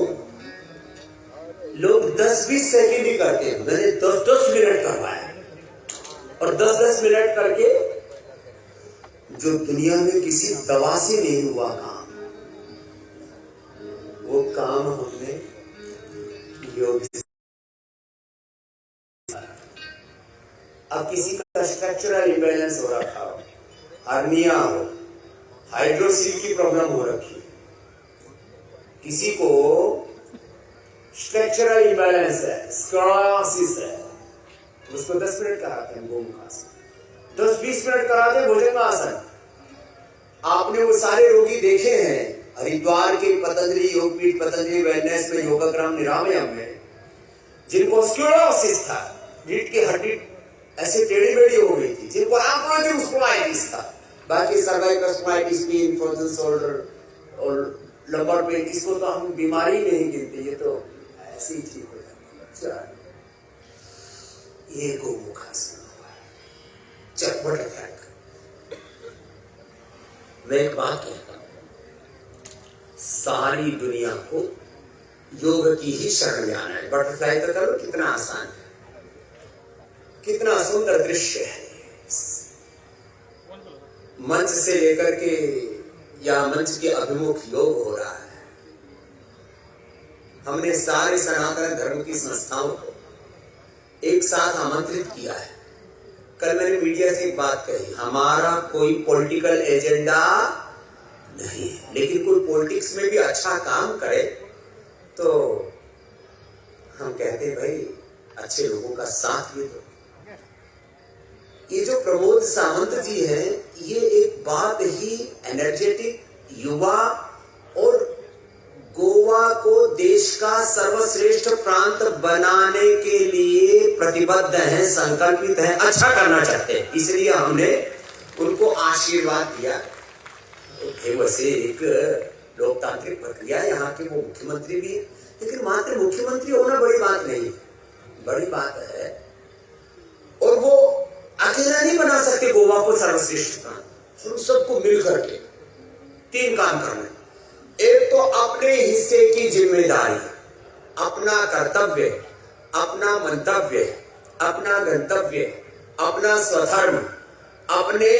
लोग 10-20 सेकंड ही करते हैं, मैंने 10-10 मिनट करवाया। और 10-10 मिनट करके जो दुनिया में किसी दवा से नहीं हुआ काम, वो काम हमने योग से। अब किसी का स्ट्रक्चरल इम्बैलेंस हो रखा हो, हर्निया हो, हाइड्रोसिल की प्रॉब्लम हो रखी है, किसी को स्ट्रक्चरल इम्बैलेंस है, स्क्लेरोसिस है, उसको 10 मिनट कराते हैं गोमुखासन, 10-20 मिनट कराते हैं भुजंगासन। आपने वो सारे रोगी देखे हैं हरिद्वार के पतंजलि योगपीठ, पतंजलि वेलनेस में, योगग्राम निरामयम में, जिनको स्क्लेरोसिस था, रीढ़ की हड्डी ऐसे टेढ़ी बेढ़ी हो गई थी, जिनको एंक्लोजिंग स्पोलाइटिस था, बाकी सर्वाइकल स्पोलाइटिस, पेन, फ्रोजन शोल्डर और लंबर पेन, इसको तो हम बीमारी नहीं गिनते, ये तो ऐसे ही ठीक हो जाता। ये गोमुखासन हुआ। चल बटरफ्लाई। मैं एक बात कहता हूं, सारी दुनिया को योग की ही शरण में आना है। बटरफ्लाई तो करो, कितना आसान है, कितना सुंदर दृश्य है। मंच से लेकर के या मंच के अभिमुख योग हो रहा है। हमने सारे सनातन धर्म की संस्थाओं को एक साथ आमंत्रित किया है। कल मैंने मीडिया से एक बात कही, हमारा कोई पॉलिटिकल एजेंडा नहीं है, लेकिन कोई पॉलिटिक्स में भी अच्छा काम करे तो हम कहते हैं भाई अच्छे लोगों का साथ भी दो। ये जो प्रमोद सावंत जी हैं, ये एक बात ही एनर्जेटिक युवा और गोवा को देश का सर्वश्रेष्ठ प्रांत बनाने के लिए प्रतिबद्ध हैं, संकल्पित हैं, अच्छा करना चाहते हैं। इसलिए हमने उनको आशीर्वाद दिया। तो वैसे एक लोकतांत्रिक प्रक्रिया है, यहाँ के वो मुख्यमंत्री भी है, लेकिन मात्र मुख्यमंत्री होना बड़ी बात नहीं, बड़ी बात है। और वो अकेला नहीं बना सकते गोवा को सर्वश्रेष्ठ प्रांत। हम सबको मिल करके 3 काम करना है। एक तो अपने हिस्से की जिम्मेदारी, अपना कर्तव्य, अपना मंतव्य, अपना गंतव्य, अपना स्वधर्म, अपने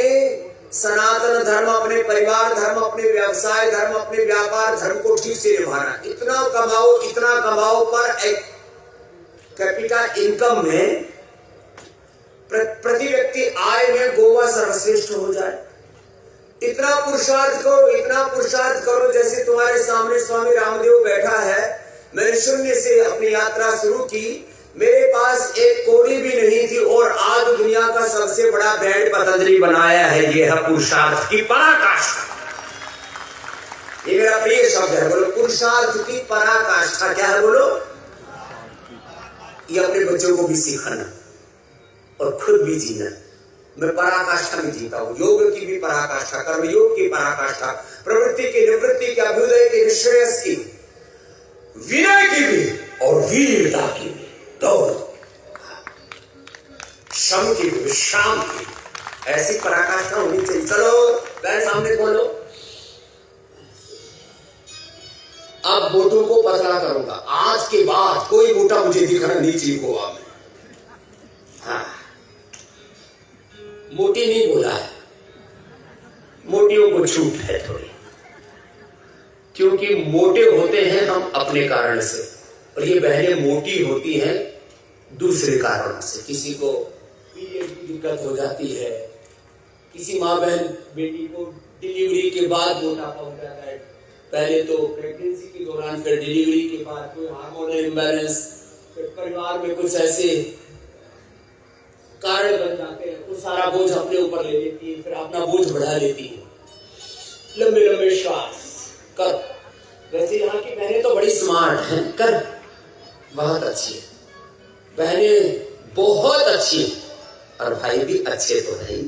सनातन धर्म, अपने परिवार धर्म, अपने व्यवसाय धर्म, अपने व्यापार धर्म को ठीक से निभाना। इतना कमाओ पर एक कैपिटा इनकम में, प्रति व्यक्ति आय में गोवा सर्वश्रेष्ठ हो जाए। इतना पुरुषार्थ करो जैसे तुम्हारे सामने स्वामी रामदेव बैठा है। मैंने शून्य से अपनी यात्रा शुरू की, मेरे पास एक कौड़ी भी नहीं थी और आज दुनिया का सबसे बड़ा ब्रांड पतंजलि बनाया है। यह है पुरुषार्थ की पराकाष्ठा। ये मेरा प्रिय शब्द है, बोलो पुरुषार्थ की पराकाष्ठा। क्या है बोलो? ये अपने बच्चों को भी सिखाना और खुद भी जीना। मैं पराकाष्ठा में जीता हूँ, योग की भी पराकाष्ठा, कर्म योग की पराकाष्ठा, प्रवृत्ति की, निवृत्ति की, अभ्युदय की, निश्रेयस की, विनय की भी और वीरता की भी, दौड़, श्रम की भी, विश्राम की, ऐसी पराकाष्ठा होनी चाहिए। चलो पैर सामने खोलो। अब मोटू को पतला करूंगा। आज के बाद कोई मोटा मुझे दिखना नहीं चाहिए गोवा में। हाँ, मोटी नहीं बोला है, मोटियों को छूट है थोड़ी, क्योंकि मोटे होते हैं हम अपने कारण से और ये बहनें मोटी होती हैं दूसरे कारणों से। किसी को पीरियड की दिक्कत हो जाती है, किसी माँ बहन बेटी को डिलीवरी के बाद मोटापा हो जाता है, पहले तो प्रेगनेंसी के दौरान, फिर डिलीवरी के बाद कोई हार्मोनल इम्बैलेंस, फिर परिवार में कुछ ऐसे कारण बन जाते हैं, वो सारा बोझ अपने ऊपर ले लेती है, फिर अपना बोझ बढ़ा लेती है। लंबे लंबे श्वास कर। वैसे यहाँ की बहनें तो बड़ी स्मार्ट हैं, कर, बहुत अच्छी है बहनें, बहुत अच्छी है, और भाई भी अच्छे तो नहीं,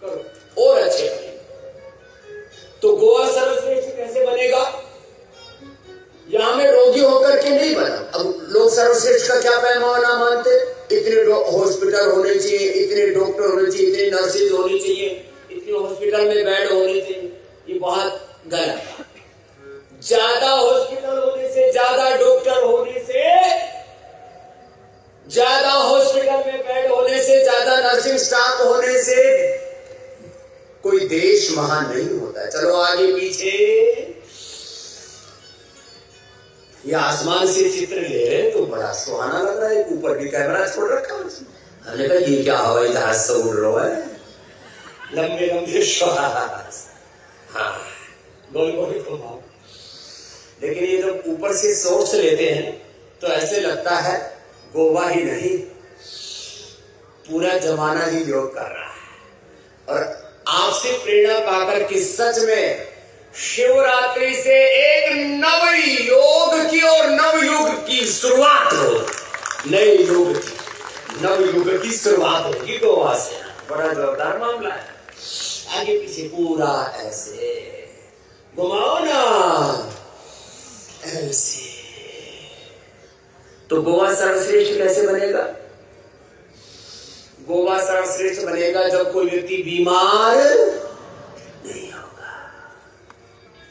करो और अच्छे बने। तो गोवा सर्वश्रेष्ठ कैसे बनेगा? यहां में रोगी होकर के नहीं बना। अब लोग सर्वश्रेष्ठ का क्या पैमाना मानते? इतने हॉस्पिटल होने चाहिए, इतने डॉक्टर होने चाहिए, इतनी नर्सेज होनी चाहिए, इतने हॉस्पिटल में बेड होने चाहिए। ये बहुत गलत है। ज्यादा हॉस्पिटल होने से, ज्यादा डॉक्टर होने से, ज्यादा हॉस्पिटल में बेड होने से, ज्यादा नर्सिंग स्टाफ होने से कोई देश महान नहीं होता है। चलो आगे पीछे। ये आसमान से चित्र ले रहे तो बड़ा सुहाना लग रहा है, ऊपर भी कैमरा छोड़ रखा है। हमने कहा ये क्या हवाई जहाज से उड़ रहा है, लंबे लंबे श्वास, हाँ गोल गोल घुमाओ। लेकिन ये जब ऊपर से सोच लेते हैं तो ऐसे लगता है गोवा ही नहीं, पूरा जमाना ही योग कर रहा है। और आपसे प्रेरणा पाकर कि सच में शिवरात्रि से एक नव योग की और नव युग की शुरुआत हो। नए युग की, नव युग की शुरुआत होगी गोवा से। बड़ा जोरदार मामला है। आगे पीछे पूरा ऐसे घुमाओ ना, ऐसे। तो गोवा सर्वश्रेष्ठ कैसे बनेगा? गोवा सर्वश्रेष्ठ बनेगा जब कोई व्यक्ति बीमार नहीं होगा।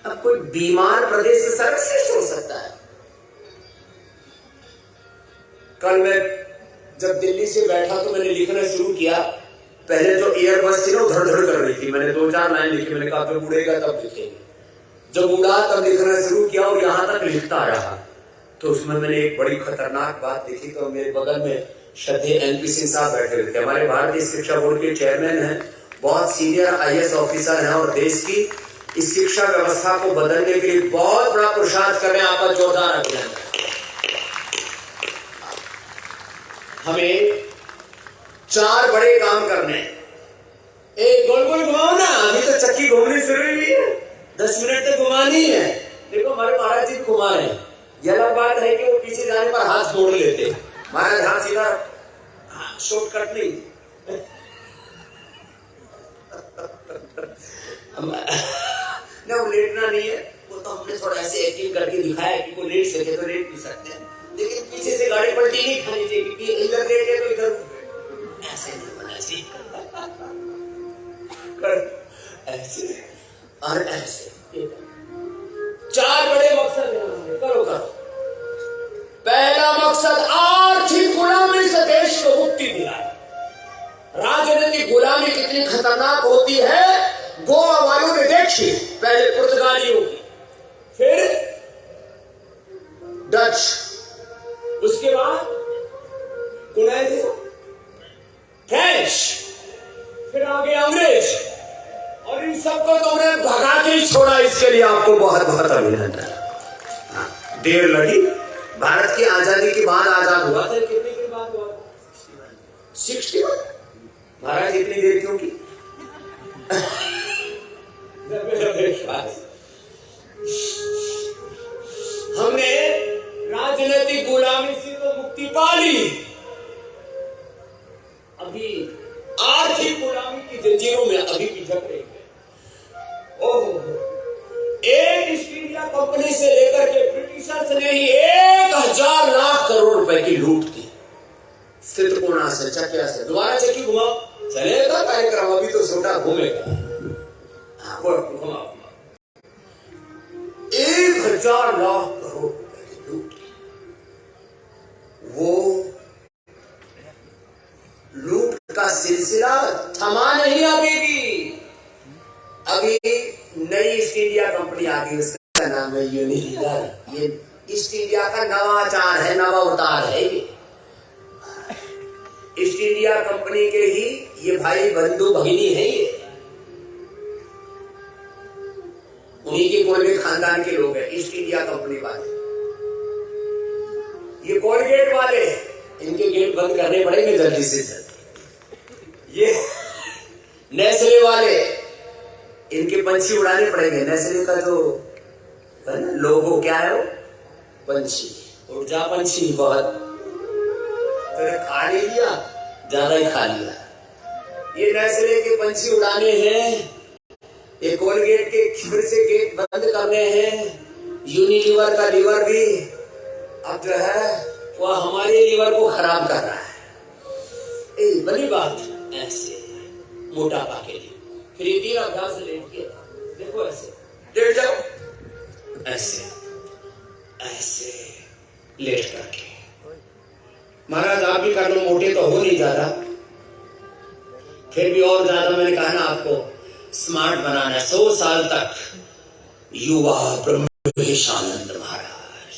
अब कोई बीमार प्रदेश से सर्वश्रेष्ठ हो सकता है? कल मैं जब दिल्ली से बैठा तो मैंने लिखना शुरू किया। पहले तो एयर बस थी ना, धड़ धड़ कर रही थी। मैंने 2-4 लाइन लिखी। मैंने कहा जब उड़ेगा तब लिखेंगे। जब उड़ा तब लिखना शुरू किया और यहां तक लिखता रहा। तो उसमें मैंने एक बड़ी खतरनाक बात लिखी। तो मेरे बगल में श्रद्धेय एनपी सिंह साहब बैठे हुए थे, हमारे भारतीय शिक्षा बोर्ड के चेयरमैन हैं, बहुत सीनियर आईएएस ऑफिसर हैं और देश की इस शिक्षा व्यवस्था को बदलने के लिए बहुत बड़ा पुरुषार्थ कर रहे हैं। आपका जोरदार अभिनंदन। हमें 4 बड़े काम करने हैं। एक गोल गोल घुमाओ ना, अभी तो चक्की घूमनी शुरू हुई है, 10 मिनट तक घुमानी है। देखो हमारे महाराज जी घुमा रहे हैं। यह अलग बात है कि वो पीछे जाने पर हाथ मोड़ लेते हैं। महाराज हाथ सीधा, शॉर्टकट नहीं। वो लेटना नहीं है, वो तो हमने थोड़ा ऐसे एक्टिंग करके दिखाया कि कोई लेट सके तो लेट भी सकते हैं, लेकिन पीछे से गाड़ी पलटी नहीं खानी चाहिए क्योंकि इधर लेटे तो इधर ऐसे नहीं होना चाहिए। कर ऐसे और ऐसे। 4 बड़े मकसद हैं। करो करो। पहला मकसद आर्थिक गुलामी से देश को मुक्ति दिलाना। राजनीतिक गुलामी कितनी खतरनाक होती है गोवा वालों ने देखी। पहले पुर्तगालियों की, फिर डच, उसके बाद फ्रेंच, फिर आगे अंग्रेज, और इन सबको तुमने भगा के ही छोड़ा, इसके लिए आपको बहुत बहुत अभिनंदन। देर लगी, भारत की आजादी के बाद आजाद हुआ था, कितने के बाद हुआ? 61। महाराज इतनी देर क्यों की? हमने राजनीतिक गुलामी से तो मुक्ति पा ली, अभी आर्थिक गुलामी की जंजीरों में अभी भी जकड़ रहे हैं। ओहो, एक ईस्ट इंडिया कंपनी से लेकर के ब्रिटिशर्स ने ही 1000 लाख करोड़ रुपए की लूट की। स्थित कोणा से चकिया से दोबारा चक्की घुमाओ, चलेगा कार्यक्रम, अभी तो छोटा घूमेगा। घुमाओ 1000 लाख करोड़ रुपए की लूट की। वो लूट का सिलसिला थमा नहीं अभी भी। अभी नई ईस्ट इंडिया कंपनी आ गई, उसका नाम है यूनिलीवर। ये ईस्ट इंडिया का नवाचार है, नवा अवतार है। ये ईस्ट इंडिया कंपनी के ही ये भाई बंधु भगिनी है। ये उन्हीं के कोलगेट खानदान के लोग हैं, ईस्ट इंडिया कंपनी वाले। ये कोलगेट वाले, इनके गेट बंद करने पड़ेंगे जल्दी से जल्दी। ये नेस्ले वाले, इनके पंछी उड़ाने पड़ेंगे। नेस्ले का जो है ना लोगो, क्या है वो? पंछी। उड़ जा पंछी, बहुत तेरे खा लिया, ज्यादा ही खा लिया। ये नेस्ले के पंछी उड़ाने हैं, ये कोलगेट के फिर से गेट बंद करने हैं। यूनिलीवर का लीवर भी अब जो है वो हमारे लीवर को खराब कर रहा है। बड़ी बात ऐसे मोटापा के लिए। फिर ये 3 अभ्यास लेट के देखो, ऐसे लेट जाओ, ऐसे ऐसे लेट करके। महाराज आप भी कर लो, मोटे तो हो नहीं ज्यादा, फिर भी और ज्यादा मैंने कहा ना आपको स्मार्ट बनाना है। 100 साल तक युवा ब्रह्मेशानंद महाराज,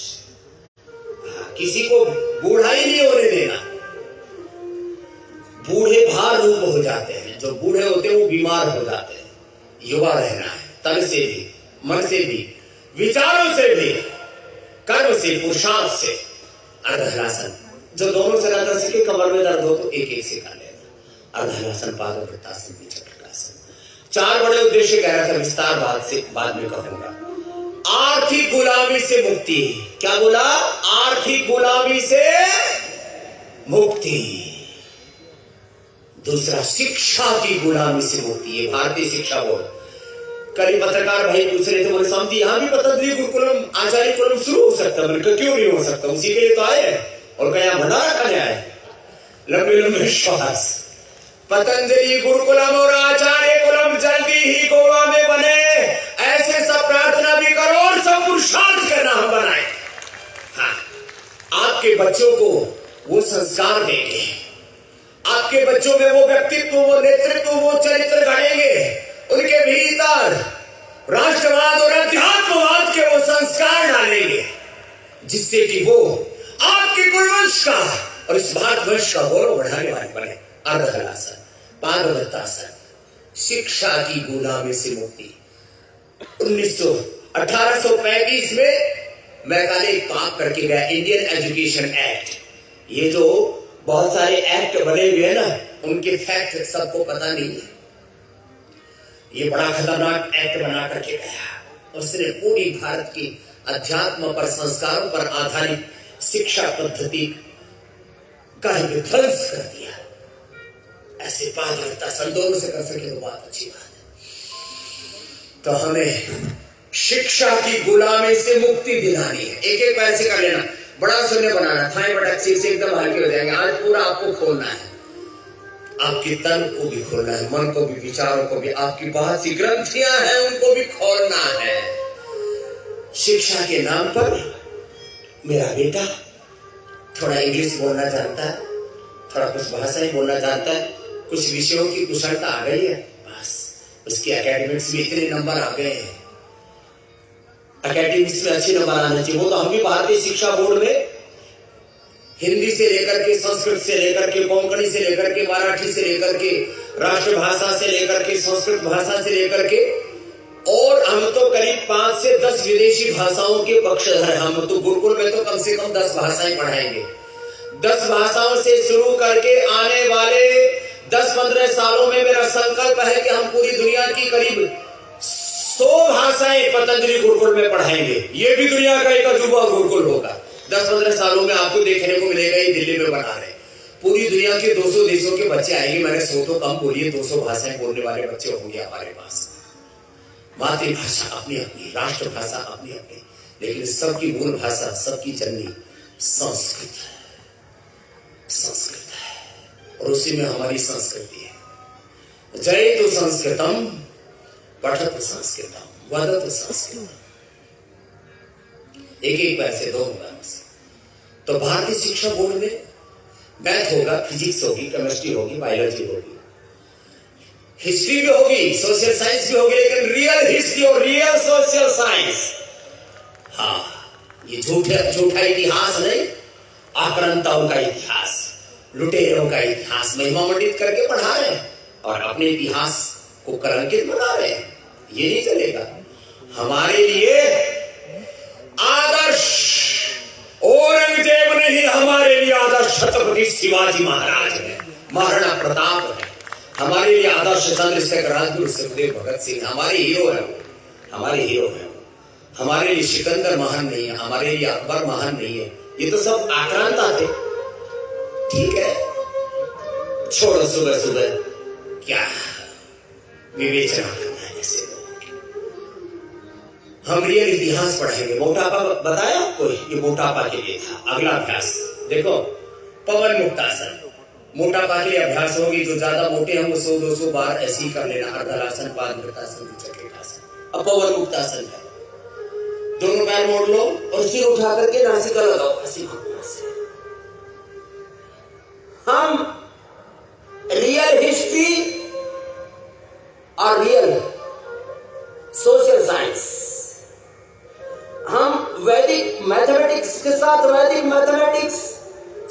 किसी को बूढ़ा ही नहीं होने देना। बूढ़े भार रूप हो जाते हैं, जो बूढ़े होते हैं वो बीमार हो जाते हैं। युवा रहना है, तन से भी, मन से भी, विचारों से भी, कर्म से, पुरुषार्थ से। अर्धहलासन, जो दोनों से ना सीखे, कमर में दर्द हो तो एक एक से कर लेना। अर्धहलासन, पादवृत्तासन, विचक्रतासन। 4 बड़े उद्देश्य कह रहा था, विस्तार बाद में कहूंगा। आर्थिक गुलामी से मुक्ति। क्या बोला? आर्थिक गुलामी से मुक्ति। दूसरा, शिक्षा की गुलामी से मुक्ति। ये भारतीय शिक्षा बोर्ड। कल पत्रकार भाई पूछ रहे थे, बोले स्वामी यहाँ भी पतंजलि गुरुकुलम, आचार्य कुलम शुरू हो सकता? मैंने कहा क्यों नहीं हो सकता, उसी के लिए तो आए हैं। और क्या भंडारा खाने आए? लंबे लंबे श्वास। पतंजलि गुरुकुलम और आचार्य कुलम जल्दी ही गोवा में बने, ऐसे सब प्रार्थना भी करो और सब पुरुषार्थ करना हम बनाए। हाँ, आपके बच्चों को वो संस्कार देंगे, आपके बच्चों में वो व्यक्तित्व, वो नेतृत्व, वो चरित्र गढ़ेंगे। उनके भीतर राष्ट्रवाद और अध्यात्मवाद के वो संस्कार डालेंगे, जिससे कि वो आपके कुलवंश का और इस भारतवर्ष का गौरव बढ़ाने वाले बने। अर्धहलासन, पादवृत्तासन, शिक्षा की गुलामी से मुक्ति। 1835 में मैकाले एक पाप करके गया, इंडियन एजुकेशन एक्ट। ये जो बहुत सारे एक्ट बने हुए हैं ना, उनके फैक्ट सबको पता नहीं है। ये बड़ा खतरनाक एक्ट बना करके गया। उसने पूरी भारत की अध्यात्म पर, संस्कारों पर आधारित शिक्षा पद्धति का विध्वंस कर दिया। ऐसे पादवृत्तासन दोनों से कर सके तो बात अच्छी बात है। तो हमें शिक्षा की गुलामी से मुक्ति दिलानी है। एक एक पैर से कर लेना, बड़ा शून्य बनाना, थाई बटक से एकदम हल्के हो जाएंगे। आज पूरा आपको खोलना है, आपके तन को भी खोलना है, मन को भी, विचारों को भी, आपकी बहुत सी ग्रंथियां हैं उनको भी खोलना है। शिक्षा के नाम पर मेरा बेटा थोड़ा इंग्लिश बोलना जानता है, थोड़ा कुछ भाषाएं बोलना जानता है, कुछ विषयों की कुशलता आ गई है, बस उसके एकेडमिक्स में इतने नंबर आ गए हैं। एकेडमिक्स में अच्छे नंबर आना चाहिए। वो तो हम भी भारतीय शिक्षा बोर्ड में हिंदी से लेकर के, संस्कृत से लेकर के, कोंकणी से लेकर के, मराठी से लेकर के, राष्ट्रभाषा से लेकर के संस्कृत भाषा से लेकर के, और हम तो करीब 5 से 10 विदेशी भाषाओं के पक्षधर हैं। हम तो गुरुकुल में तो कम से कम 10 भाषाएं पढ़ाएंगे। 10 भाषाओं से शुरू करके आने वाले 10-15 सालों में मेरा संकल्प है कि हम पूरी दुनिया की करीब 100 भाषाएं पतंजलि गुरुकुल में पढ़ाएंगे। ये भी दुनिया का एक अजूबा गुरुकुल होगा। 10-15 सालों में आपको देखने को मिलेगा। ये दिल्ली में बना रहे, पूरी दुनिया के 200 देशों के बच्चे आएंगे। मैंने 100 तो कम बोलिए, 200 भाषाएं बोलने वाले बच्चे होंगे हमारे पास। मातृभाषा अपनी अपनी, राष्ट्रभाषा अपनी अपनी, लेकिन सबकी मूल भाषा, सबकी जननी संस्कृत है। संस्कृत है और उसी में हमारी संस्कृति है। जयतु संस्कृतम, पठत संस्कृतम, वदत संस्कृतम। एक पैसे 2 रुपए से। तो भारतीय शिक्षा बोर्ड में मैथ होगा, फिजिक्स होगी, केमिस्ट्री होगी, बायोलॉजी होगी, हिस्ट्री भी होगी, सोशल साइंस भी होगी, लेकिन रियल हिस्ट्री और रियल सोशल साइंस, हाँ, ये झूठा इतिहास नहीं, आक्रांताओं का इतिहास, लुटेरों का इतिहास महिमा मंडित करके पढ़ा रहे हैं और अपने इतिहास को कलंकित बना रहे हैं। ये नहीं चलेगा। हमारे लिए आदर्श औरंगजेब नहीं, हमारे लिए आदर्श छत्रपति शिवाजी महाराज है, महाराणा प्रताप है। हमारे लिए आदर्श चंद्रशेखर, राजगुरु, सुखदेव, भगत सिंह हमारे हीरो है। हमारे हीरो है। हमारे लिए सिकंदर महान नहीं है, हमारे लिए अकबर महान नहीं है। ये तो सब आक्रांता थे। ठीक है, छोड़ो, सुबह सुबह क्या विवेचना करना है जैसे। हम रियल इतिहास पढ़ेंगे। मोटापा बताया आपको, ये मोटापा के लिए था। अगला अभ्यास देखो, पवन मुक्तासन। मोटापा के लिए अभ्यास होगी। जो ज्यादा मोटे हैं वो 100-200 बार ऐसे ही कर लेना। अर्धलासन, पादमृतासन, चक्रासन। अब पवन मुक्तासन है। दोनों पैर मोड़ लो और सिर उठा करके नासिका लगाओ। हम रियल हिस्ट्री और रियल सोशल साइंस, हम वैदिक मैथमेटिक्स के साथ वैदिक मैथमेटिक्स,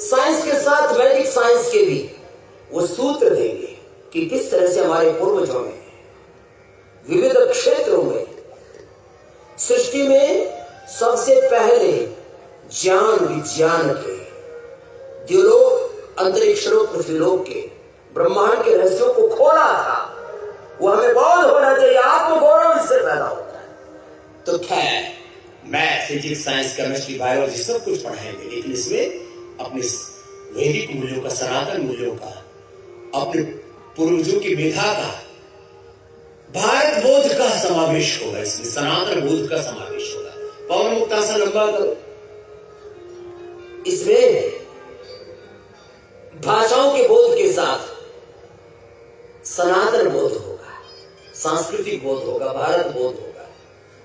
साइंस के साथ वैदिक साइंस के भी वो सूत्र देंगे कि किस तरह से हमारे पूर्वजों ने विविध क्षेत्रों में सृष्टि में सबसे पहले ज्ञान विज्ञान के, द्युलोक, अंतरिक्षलोक, पृथ्वीलोक के, ब्रह्मांड के रहस्यों को खोला था। वो हमें बोध होना चाहिए। आत्मगौरव इससे पैदा होता है। तो खैर, math, physics, science, chemistry, biology सब कुछ पढ़ाएंगे, लेकिन इसमें अपने वैदिक मूल्यों का, सनातन मूल्यों का, अपने पूर्वजों की मेधा का, भारत बोध का समावेश होगा। इसमें सनातन बोध का समावेश होगा। पवन मुक्तासन लंबा करो। इसमें भाषाओं के बोध के साथ सनातन बोध होगा, सांस्कृतिक बोध होगा, भारत बोध होगा,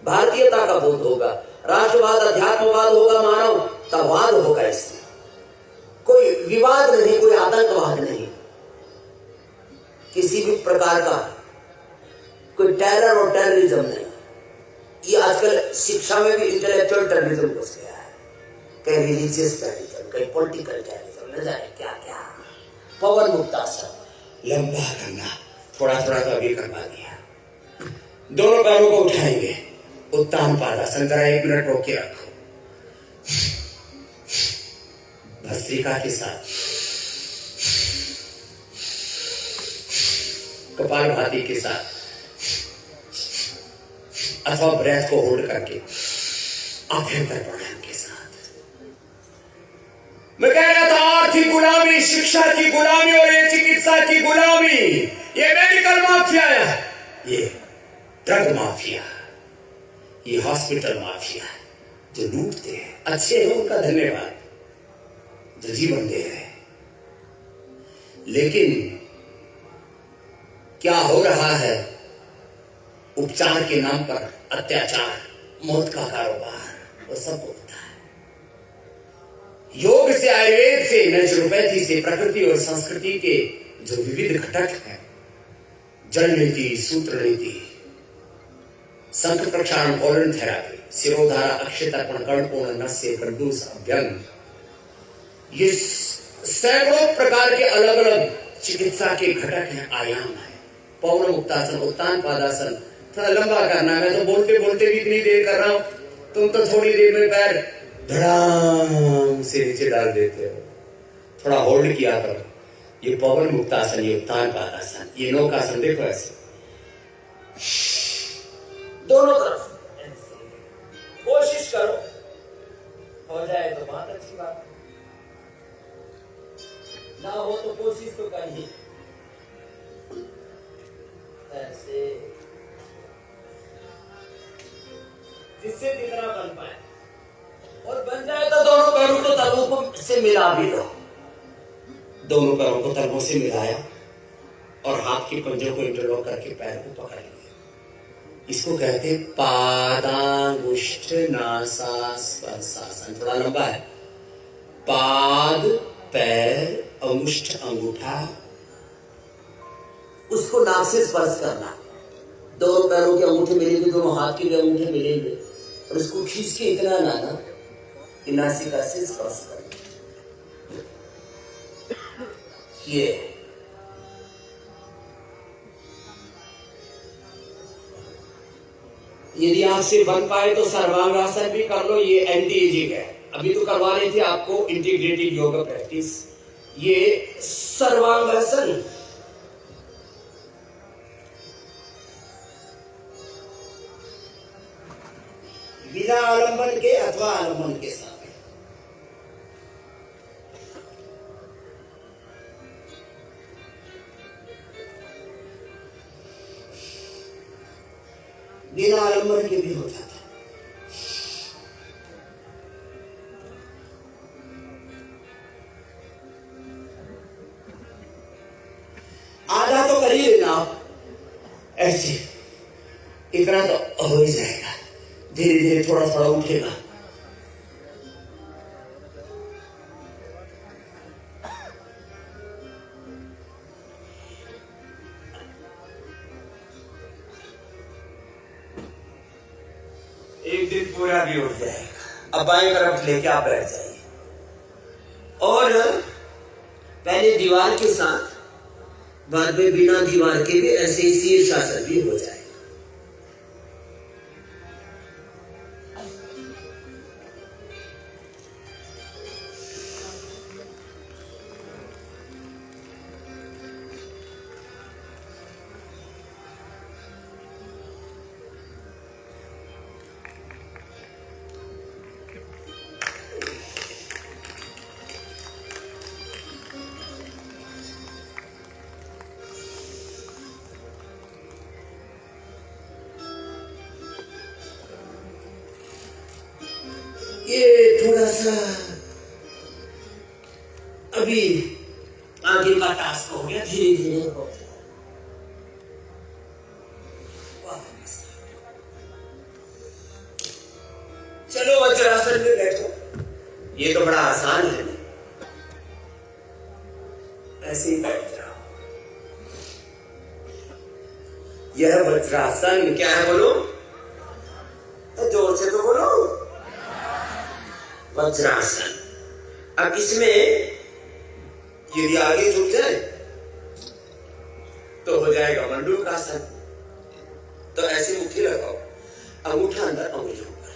भारतीयता का बोध होगा, राष्ट्रवाद, अध्यात्मवाद होगा, मानवतावाद होगा। इसमें कोई विवाद नहीं, कोई आतंकवाद नहीं, किसी भी प्रकार का कोई टेरर और टेररिज्म नहीं। ये आजकल शिक्षा में भी इंटेलेक्चुअल टेररिज्म घुस गया है। कहीं रिलीजियस टेररिज्म, कहीं पॉलिटिकल टेररिज्म, न जाने क्या क्या। पवन मुक्तासन लंबा करना, थोड़ा थोड़ा तो अभी करवा दिया। दोनों पैरों को उठाएंगे। उत्तान पादासन, जरा 1 मिनट रोक के रखो। भस्त्रिका के साथ, कपालभाति के साथ, अथवा ब्रेथ को होल्ड करके अभ्यंतर प्राणायाम के साथ। मैं कह रहा था, आर्थिक गुलामी, शिक्षा की गुलामी और ये चिकित्सा की गुलामी, ये मेडिकल माफिया है, ये ड्रग माफिया, ये हॉस्पिटल माफिया जो लूटते हैं। अच्छे हैं, उनका धन्यवाद जो जीवन दे रहे हैं। लेकिन क्या हो रहा है? उपचार के नाम पर अत्याचार, मौत का कारोबार, वो सब होता है। योग से, आयुर्वेद से, नेचुरोपैथी से, प्रकृति और संस्कृति के जो विविध घटक हैं, जल नीति, सूत्र नीति, संख प्रक्षालन, कोलन थेरापी, शिरोधारा, अक्षतर्पण, कर्णपूर्ण, नस्य, कंडूस, अभ्यंग, ये सैकड़ों प्रकार के अलग अलग चिकित्सा के घटक हैं, आयाम है। पवन मुक्तासन, उत्तान पादासन, थोड़ा लंबा करना। मैं तो बोलते बोलते भी इतनी देर कर रहा हूं, तुम तो थोड़ी देर में पैर धड़ाम से नीचे डाल देते हो। थोड़ा होल्ड किया करो। ये पवन मुक्तासन, ये उत्तान पादासन, ये नौकासन, देखो ऐसे दोनों तरफ कोशिश करो, हो जाए तो बहुत अच्छी बात है, ना हो तो कोशिश तो करिए। ऐसे जिससे जितना बन पाए, और बन जाए तो दोनों पैरों को तलवों को से मिला भी दो। दोनों पैरों को तलवों से मिलाया और हाथ के पंजों को इंटरलॉक करके पैर को पकड़ लिया। इसको कहते हैं पादांगुष्ठ नासास्पर्शासन। थोड़ा लंबा है। पाद, पैर, अंगुष्ठ, अंगूठा, उसको नाक से स्पर्श करना। दोनों पैरों के अंगूठे मिलेंगे, दोनों हाथ के भी अंगूठे मिलेंगे, और उसको खींच के इतना लाना कि नासिका से स्पर्श करना। ये यदि आपसे बन पाए तो सर्वांगासन भी कर लो। ये एंटी एजिंग है। अभी तो करवा रहे थे आपको इंटीग्रेटेड योगा प्रैक्टिस। ये सर्वांगासन, बिना आलंबन के अथवा आलंबन के साथ। बिना आलंबन के भी हो जाता है। आधा तो कर ही लेना आप, ऐसे इतना तो हो ही जाएगा। धीरे धीरे थोड़ा थोड़ा उठेगा। एक दिन पूरा भी उठ जाएगा। अब बाएं तरफ लेके आप बैठ जाइए और पहले दीवार के साथ, बाद में बिना दीवार के भी ऐसे ही शीर्षासन भी हो जाए। ये थोड़ा सा अभी आगे का टास्क हो गया, धीरे धीरे हो जाए। चलो वज्रासन में बैठो। ये तो बड़ा आसान है, ऐसे ही बैठ जाओ। यह वज्रासन क्या है बोलो? तो जोर से तो बोलो, वज्रासन। अब इसमें यदि आगे झुक जाए तो हो जाएगा मंडूकासन। तो ऐसे मुट्ठी लगाओ, अंगूठा अंदर, अंगुलियों पर।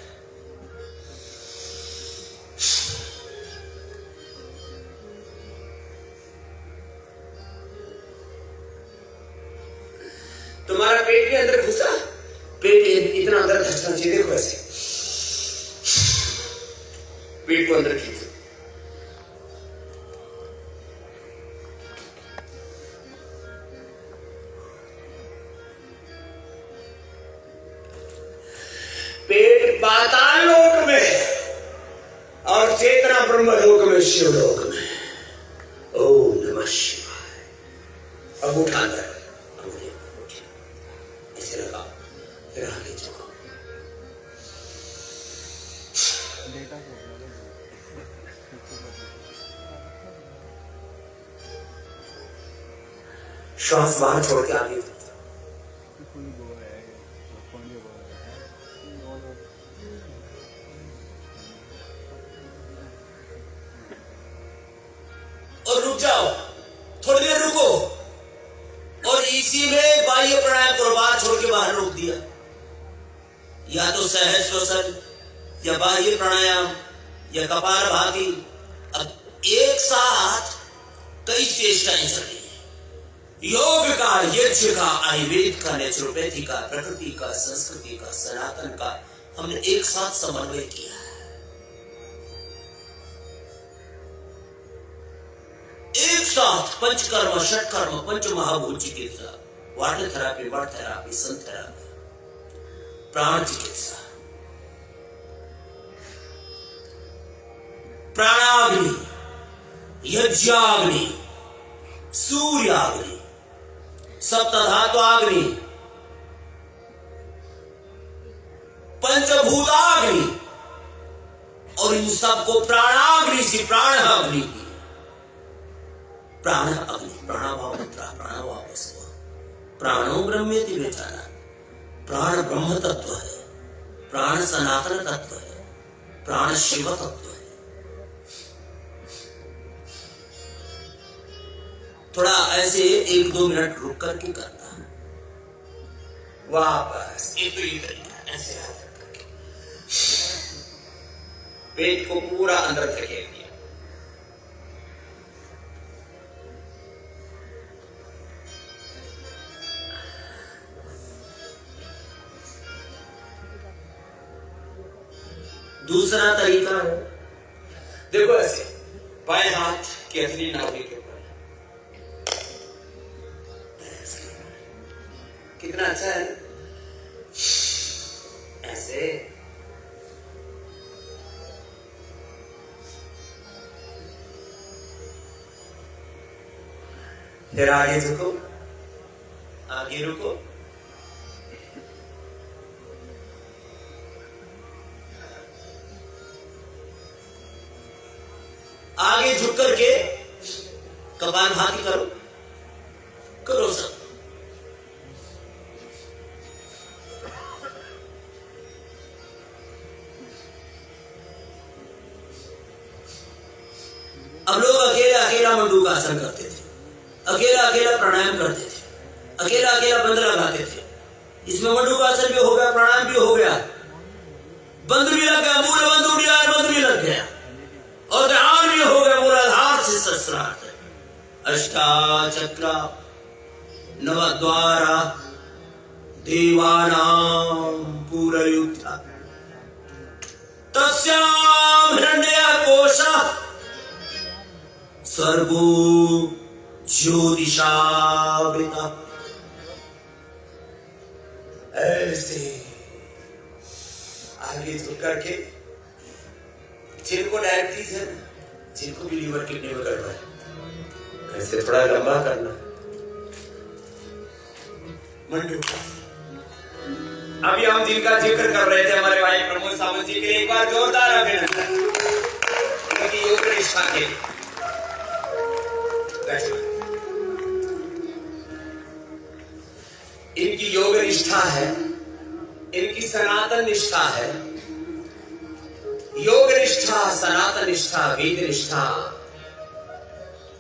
तुम्हारा पेट भी अंदर घुसा, पेट इतना अंदर धसना चाहिए। देखो ऐसे पेट को अंदर खींचो। पेट पाताल लोक में और चेतना ब्रह्म लोक में, शिवलोक में। ओम नमः शिवाय। अब उठा अंदर, ऐसे लगाओ, फिर आगे झुकाओ। श्वास बाहर छोड़ के आगे और रुक जाओ, थोड़ी देर रुको। या तो सहज श्वसन या बाह्य प्राणायाम या कपालभाति। अब एक साथ कई चेष्टाएं चल रही है, योग का, यज्ञ का, आयुर्वेद का, नेचुरोपैथी का, प्रकृति का, संस्कृति का, सनातन का हमने एक साथ समन्वय किया है। एक साथ पंचकर्म, षटकर्म, पंच महाभूत चिकित्सा, वाटर थेरापी, वर्ड थेरापी, सन थेरापी, प्राण चिकित्सा, प्राणाग्नि, यज्ञाग्नि, सूर्याग्नि, सप्तधात्वाग्नि, पंचभूताग्नि, और इन सबको प्राणाग्नि से प्राणाग्नि की, प्राण अग्नि, प्राणाभावंत्रा, प्राणाभावस्व, प्राणो ब्रह्मेति विचारा। प्राण ब्रह्म तत्व है, प्राण सनातन तत्व है, प्राण शिव तत्व है। थोड़ा ऐसे 1-2 मिनट रुक करके करना, वापस एक तो ये तरीका, ऐसे हाथ रख करके पेट को पूरा अंदर धकेल दिया, दूसरा तरीका है, देखो ऐसे बाएं हाथ की हथेली नाभि के ऊपर, कितना अच्छा है ऐसे। फिर आगे झुको, आगे रुको, आगे झुक करके कपालभाति करो, करो सब। अब लोग अकेला अकेला मंडूकासन करते थे, अकेला अकेला प्राणायाम करते थे, अकेला अकेला बंद लगाते थे। इसमें मंडूकासन भी हो गया, प्राणायाम भी हो गया, बंद भी लग गया, मूल बंद उड़िया बंद भी लग गया, और ध्यान भी हो गया मूलाधार से सहस्रार्थ, अष्टाचक्र, नवद्वारा, देवानां पूरयुक्ता, तस्यां हिरण्यकोशः सर्वो ज्योतिषावृता। ऐसे आगे झुक करके, जिनको डायबिटीज है, जिनको भी लीवर किडनी में गड़बड़ है, ऐसे थोड़ा लंबा करना, मंडूकासन। अभी हम जिनका जिक्र कर रहे थे हमारे भाई प्रमोद सावंत जी के लिए एक बार जोरदार अभिनंदन, क्योंकि योग निष्ठा के इनकी योग निष्ठा है, इनकी सनातन निष्ठा है। योग निष्ठा, सनातन निष्ठा, वेद निष्ठा,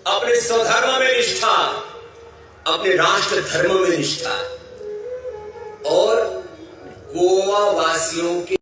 अपने स्वधर्म में निष्ठा, अपने राष्ट्र धर्म में निष्ठा, और गोवा वासियों के